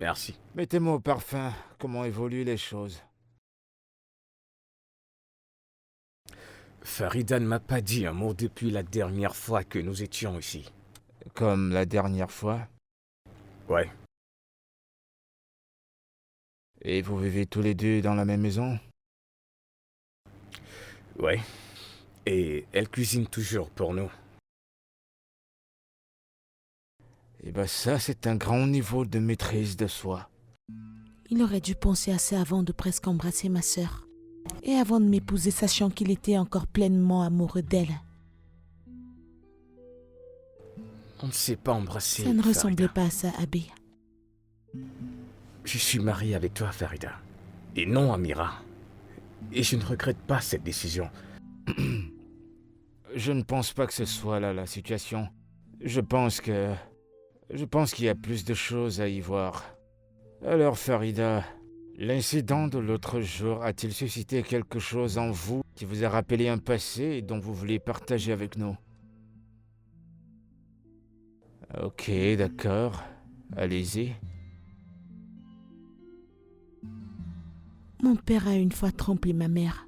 Merci. Mettez-moi au parfum, comment évoluent les choses. Farida ne m'a pas dit un mot depuis la dernière fois que nous étions ici. Comme la dernière fois. Ouais. Et vous vivez tous les deux dans la même maison? Ouais. Et elle cuisine toujours pour nous. Eh ben ça, c'est un grand niveau de maîtrise de soi. Il aurait dû penser à ça avant de presque embrasser ma sœur. Et avant de m'épouser, sachant qu'il était encore pleinement amoureux d'elle. On ne s'est pas embrassé. Ça ne Farida. ressemblait pas à ça, Abby. Je suis marié avec toi, Farida. Et non Amira. Et je ne regrette pas cette décision. Je ne pense pas que ce soit là la situation. Je pense qu'il y a plus de choses à y voir. Alors Farida, l'incident de l'autre jour a-t-il suscité quelque chose en vous qui vous a rappelé un passé et dont vous voulez partager avec nous? Ok, d'accord. Allez-y. Mon père a une fois trompé ma mère.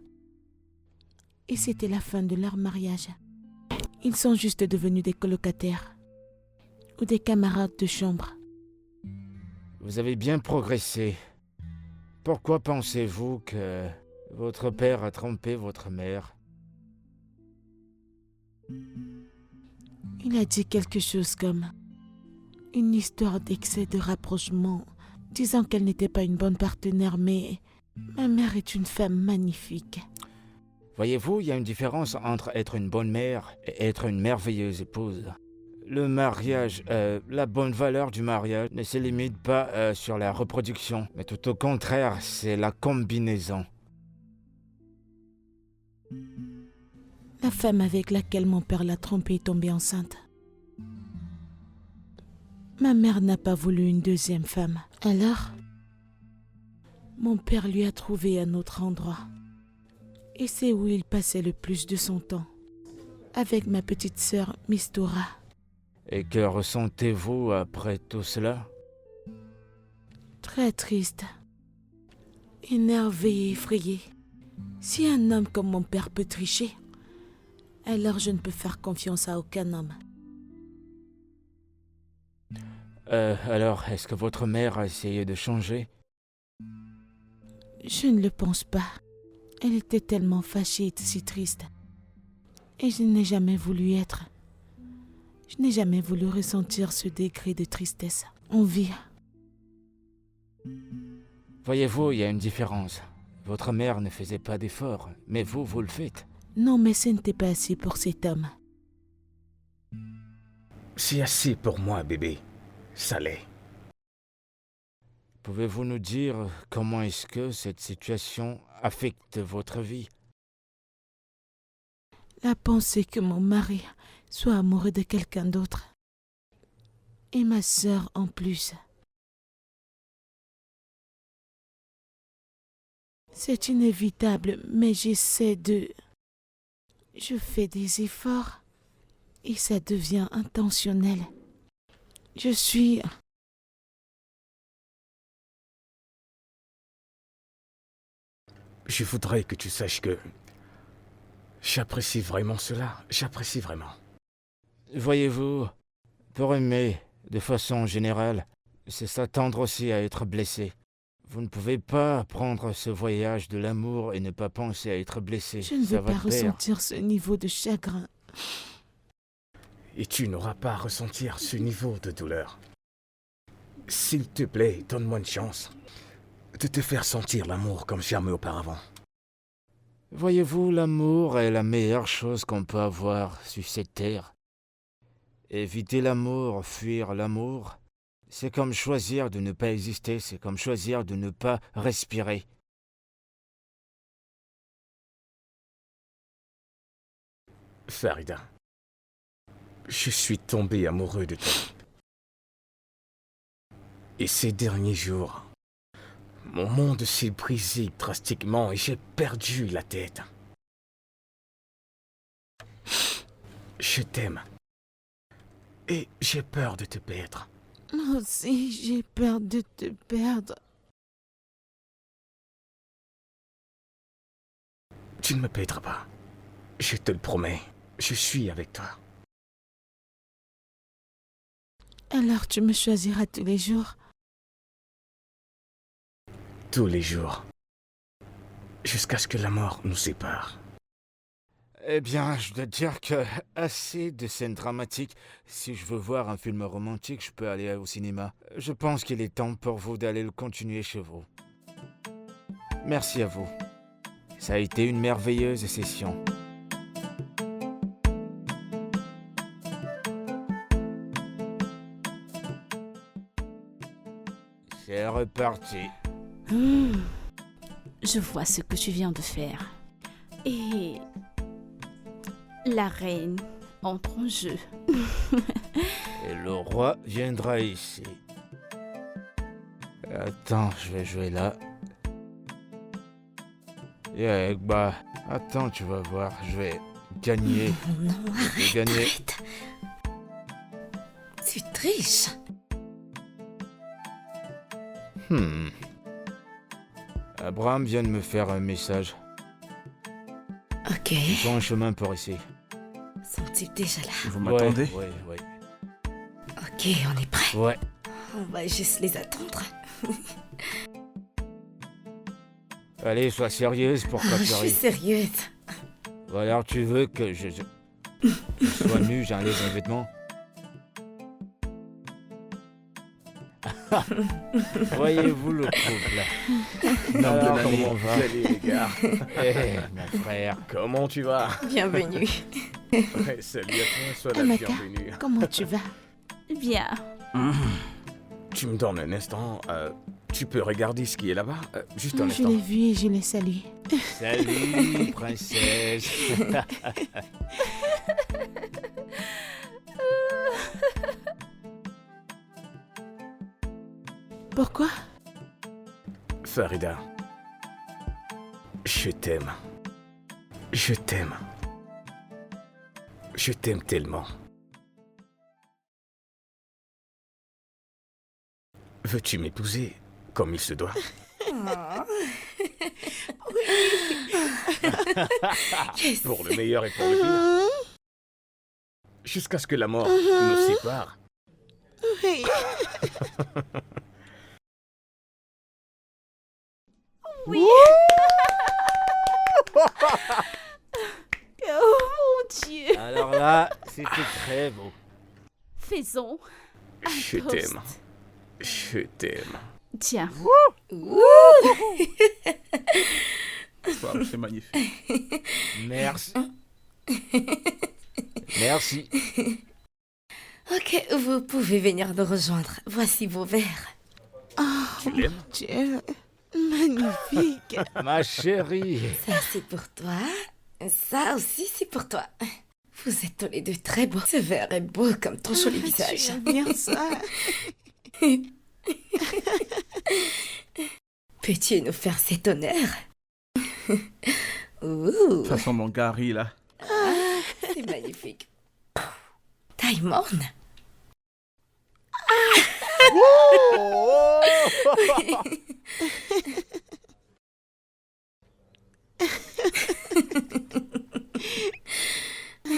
Et c'était la fin de leur mariage. Ils sont juste devenus des colocataires. Ou des camarades de chambre. Vous avez bien progressé. Pourquoi pensez-vous que votre père a trompé votre mère? Il a dit quelque chose comme une histoire d'excès de rapprochement, disant qu'elle n'était pas une bonne partenaire, mais ma mère est une femme magnifique. Voyez-vous, il y a une différence entre être une bonne mère et être une merveilleuse épouse. Le mariage, la bonne valeur du mariage ne se limite pas sur la reproduction, mais tout au contraire, c'est la combinaison. La femme avec laquelle mon père l'a trompée est tombée enceinte. Ma mère n'a pas voulu une deuxième femme. Alors, mon père lui a trouvé un autre endroit. Et c'est où il passait le plus de son temps. Avec ma petite sœur, Mistura. Et que ressentez-vous après tout cela? Très triste. Énervé et effrayé. Si un homme comme mon père peut tricher, alors je ne peux faire confiance à aucun homme. Alors, est-ce que votre mère a essayé de changer? Je ne le pense pas. Elle était tellement fâchée et si triste. Et je n'ai jamais voulu être. Je n'ai jamais voulu ressentir ce degré de tristesse. On vit. Voyez-vous, il y a une différence. Votre mère ne faisait pas d'efforts, mais vous le faites. Non, mais ce n'était pas assez pour cet homme. C'est assez pour moi, bébé. Ça l'est. Pouvez-vous nous dire comment est-ce que cette situation affecte votre vie? La pensée que mon mari soit amoureux de quelqu'un d'autre. Et ma sœur en plus. C'est inévitable, mais j'essaie de... Je fais des efforts et ça devient intentionnel. Je suis... Je voudrais que tu saches que... J'apprécie vraiment cela. J'apprécie vraiment. Voyez-vous, pour aimer, de façon générale, c'est s'attendre aussi à être blessé. Vous ne pouvez pas prendre ce voyage de l'amour et ne pas penser à être blessé. Je ne Ça veux va pas de pair. ressentir ce niveau de chagrin. Et tu n'auras pas à ressentir ce niveau de douleur. S'il te plaît, donne-moi une chance de te faire sentir l'amour comme jamais auparavant. Voyez-vous, l'amour est la meilleure chose qu'on peut avoir sur cette terre. Éviter l'amour, fuir l'amour, c'est comme choisir de ne pas exister, c'est comme choisir de ne pas respirer. Farida, je suis tombé amoureux de toi. Et ces derniers jours, mon monde s'est brisé drastiquement et j'ai perdu la tête. Je t'aime. Et j'ai peur de te perdre. Moi aussi, j'ai peur de te perdre. Tu ne me perdras pas. Je te le promets. Je suis avec toi. Alors tu me choisiras tous les jours. Tous les jours. Jusqu'à ce que la mort nous sépare. Eh bien, je dois dire que assez de scènes dramatiques. Si je veux voir un film romantique, je peux aller au cinéma. Je pense qu'il est temps pour vous d'aller le continuer chez vous. Merci à vous. Ça a été une merveilleuse session. C'est reparti. Je vois ce que tu viens de faire. Et la reine entre en jeu. Et le roi viendra ici. Attends, je vais jouer là. Et bah, attends, tu vas voir, je vais gagner. Non, Je vais gagner. arrête. Tu triches. Abraham vient de me faire un message. Ok. Ils sont en chemin pour ici. Sont-ils déjà là? Vous m'attendez? Ouais. Ok, on est prêt. Ouais. On va juste les attendre. Allez, sois sérieuse pour Je quand tu suis arrives. sérieuse. Ou alors tu veux que je sois nu, j'enlève mes vêtements. Voyez-vous le couple? Alors, comment on va? Salut les gars. Eh, mon frère. Comment tu vas? Bienvenue. Ouais, salut à toi, sois la Amaka, bienvenue. comment tu vas? Bien. Tu me donnes un instant. Tu peux regarder ce qui est là-bas? Juste un Je instant. l'ai vu et je l'ai salué. Salut, princesse. Pourquoi? Farida, je t'aime. Je t'aime. Je t'aime tellement. Veux-tu m'épouser comme il se doit? Yes. Pour le meilleur et pour le pire. Jusqu'à ce que la mort nous sépare. Oui. Oh mon Dieu. Alors là, c'était très beau. Faisons. Je toast. t'aime. Je t'aime. Tiens. Waouh, c'est magnifique. Merci. Merci. Ok, vous pouvez venir nous rejoindre. Voici vos verres. Tu l'aimes? Dieu, magnifique. Ma chérie. Ça, c'est pour toi. Ça aussi, c'est pour toi. Vous êtes tous les deux très beaux. Ce verre est beau comme ton joli visage. Tu aimes bien ça. Peux-tu nous faire cet honneur? Ouh, Ça sent mon Gary, là. c'est magnifique. Taïmon.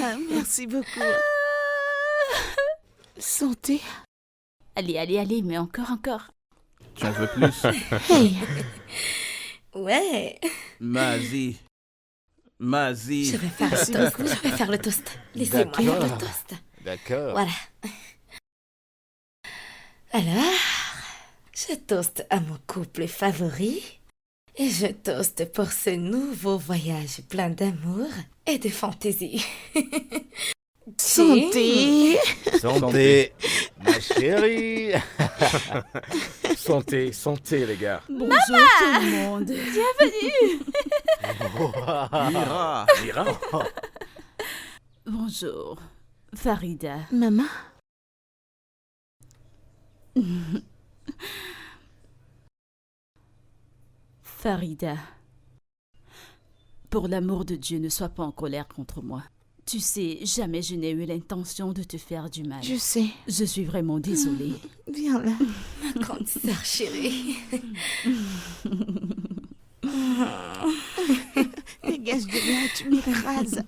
Ah, merci beaucoup. Santé. Allez, allez, allez, mais encore. Tu en veux plus? Hey, Ouais, Mazie. Mazie. je vais faire le toast. Je vais faire le toast. Laissez-moi faire le D'accord. toast. D'accord. Voilà. Alors, je toaste à mon couple favori et je toaste pour ce nouveau voyage plein d'amour et de fantaisie. santé. Santé. Ma chérie. Santé, santé, les gars. Bonjour tout le monde. Mira. Mira. Bonjour, Farida. Maman, Farida. Pour l'amour de Dieu, ne sois pas en colère contre moi. Tu sais, jamais je n'ai eu l'intention de te faire du mal. je sais. Je suis vraiment désolée. Viens là. Grande sœur chérie. Dégage de là, tu m'écrases.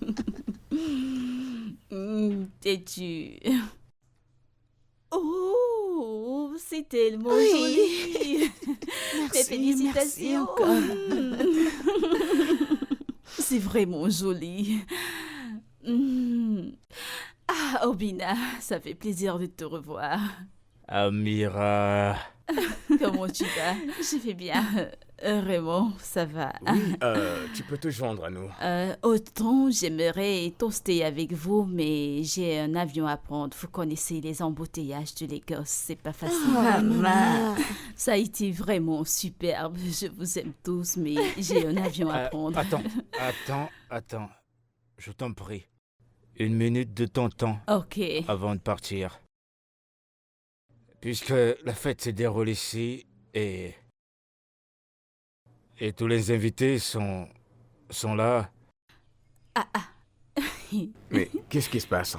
T'es-tu... Oh, c'est tellement Oui. joli. Merci, merci félicitations. encore. C'est vraiment joli. Ah, Obina, ça fait plaisir de te revoir. Amira. Comment tu vas? Je vais bien. Raymond, ça va? Oui, tu peux te joindre à nous. Autant j'aimerais toaster avec vous, mais j'ai un avion à prendre. Vous connaissez les embouteillages de Lagos, c'est pas facile. Maman. Ça a été vraiment superbe. Je vous aime tous, mais j'ai un avion à prendre. Attends. Je t'en prie. 1 minute de ton temps Ok. avant de partir. Puisque la fête s'est déroulée ici et tous les invités sont là. Mais qu'est-ce qui se passe?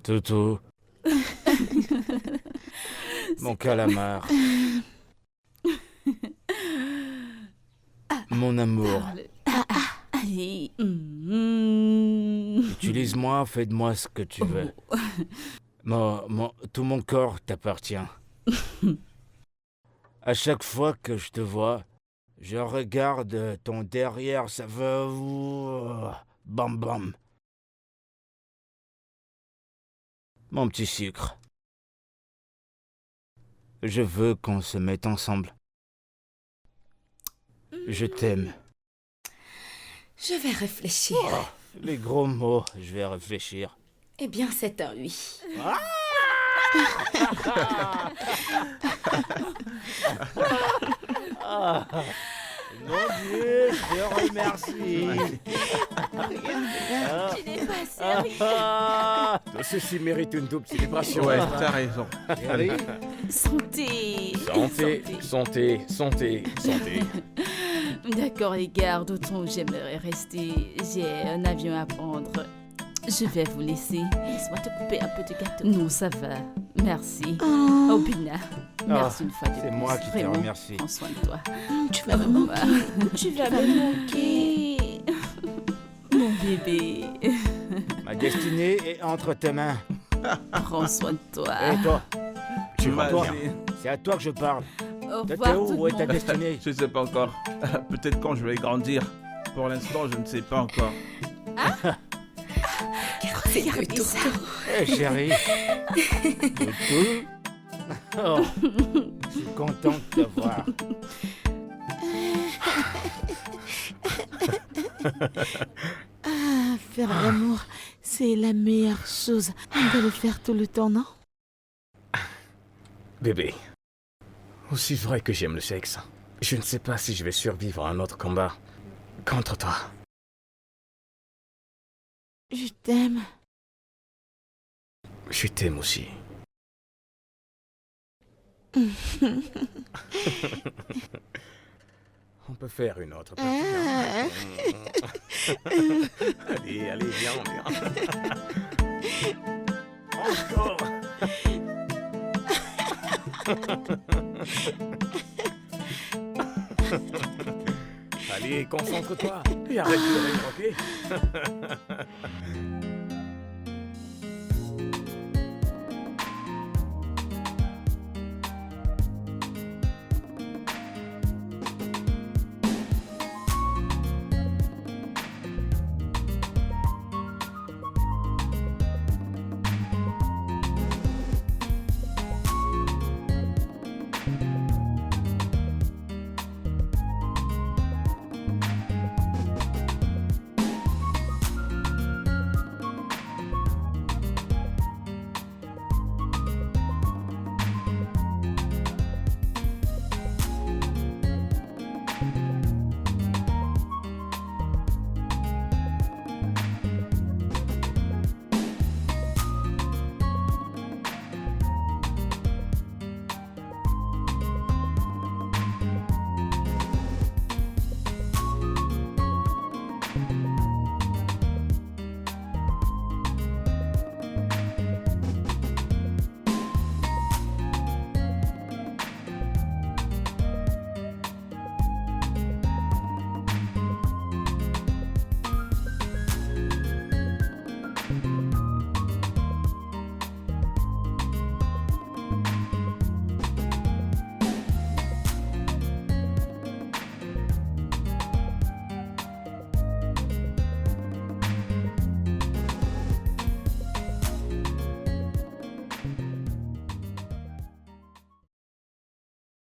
Toutou. Mon calamar. Mon amour. Allez. Utilise-moi, fais de moi ce que tu veux. Tout mon corps t'appartient. À chaque fois que je te vois, je regarde ton derrière, ça va... Bam bam. Mon petit sucre. Je veux qu'on se mette ensemble. Je t'aime. Je vais réfléchir. Oh, les gros mots, je vais réfléchir. Eh bien, c'est un oui. Mon Dieu, je te remercie. Tu n'es pas sérieux. Ceci mérite une double célébration. Ouais, t'as raison. Chérie, Santé. Santé. D'accord, les gars, d'autant j'aimerais rester. J'ai un avion à prendre. Je vais vous laisser. Laisse-moi te couper un peu de gâteau. Non, ça va. Merci. Oh, Obina, merci une fois de plus. c'est moi qui te Vraiment, remercie. Prends soin de toi. tu vas me manquer. Tu vas me manquer. Mon bébé. Ma destinée est entre tes mains. Prends soin de toi. Et toi, Tu vas toi, bien. c'est à toi que je parle. Au T'es revoir tout où? le Où est ta monde. destinée? Je sais pas encore. Peut-être quand je vais grandir. Pour l'instant, je ne sais pas encore. C'est le Regardez tour. ça. Eh chérie. Toutou. Oh, je suis content de te voir. Ah, faire l'amour, c'est la meilleure chose. On doit le faire tout le temps, non? Bébé, aussi vrai que j'aime le sexe, je ne sais pas si je vais survivre à un autre combat contre toi. Je t'aime. Je t'aime aussi. On peut faire une autre partie. Ah. Allez, allez, viens, viens. Encore. Allez, concentre-toi et arrête de rire, ok?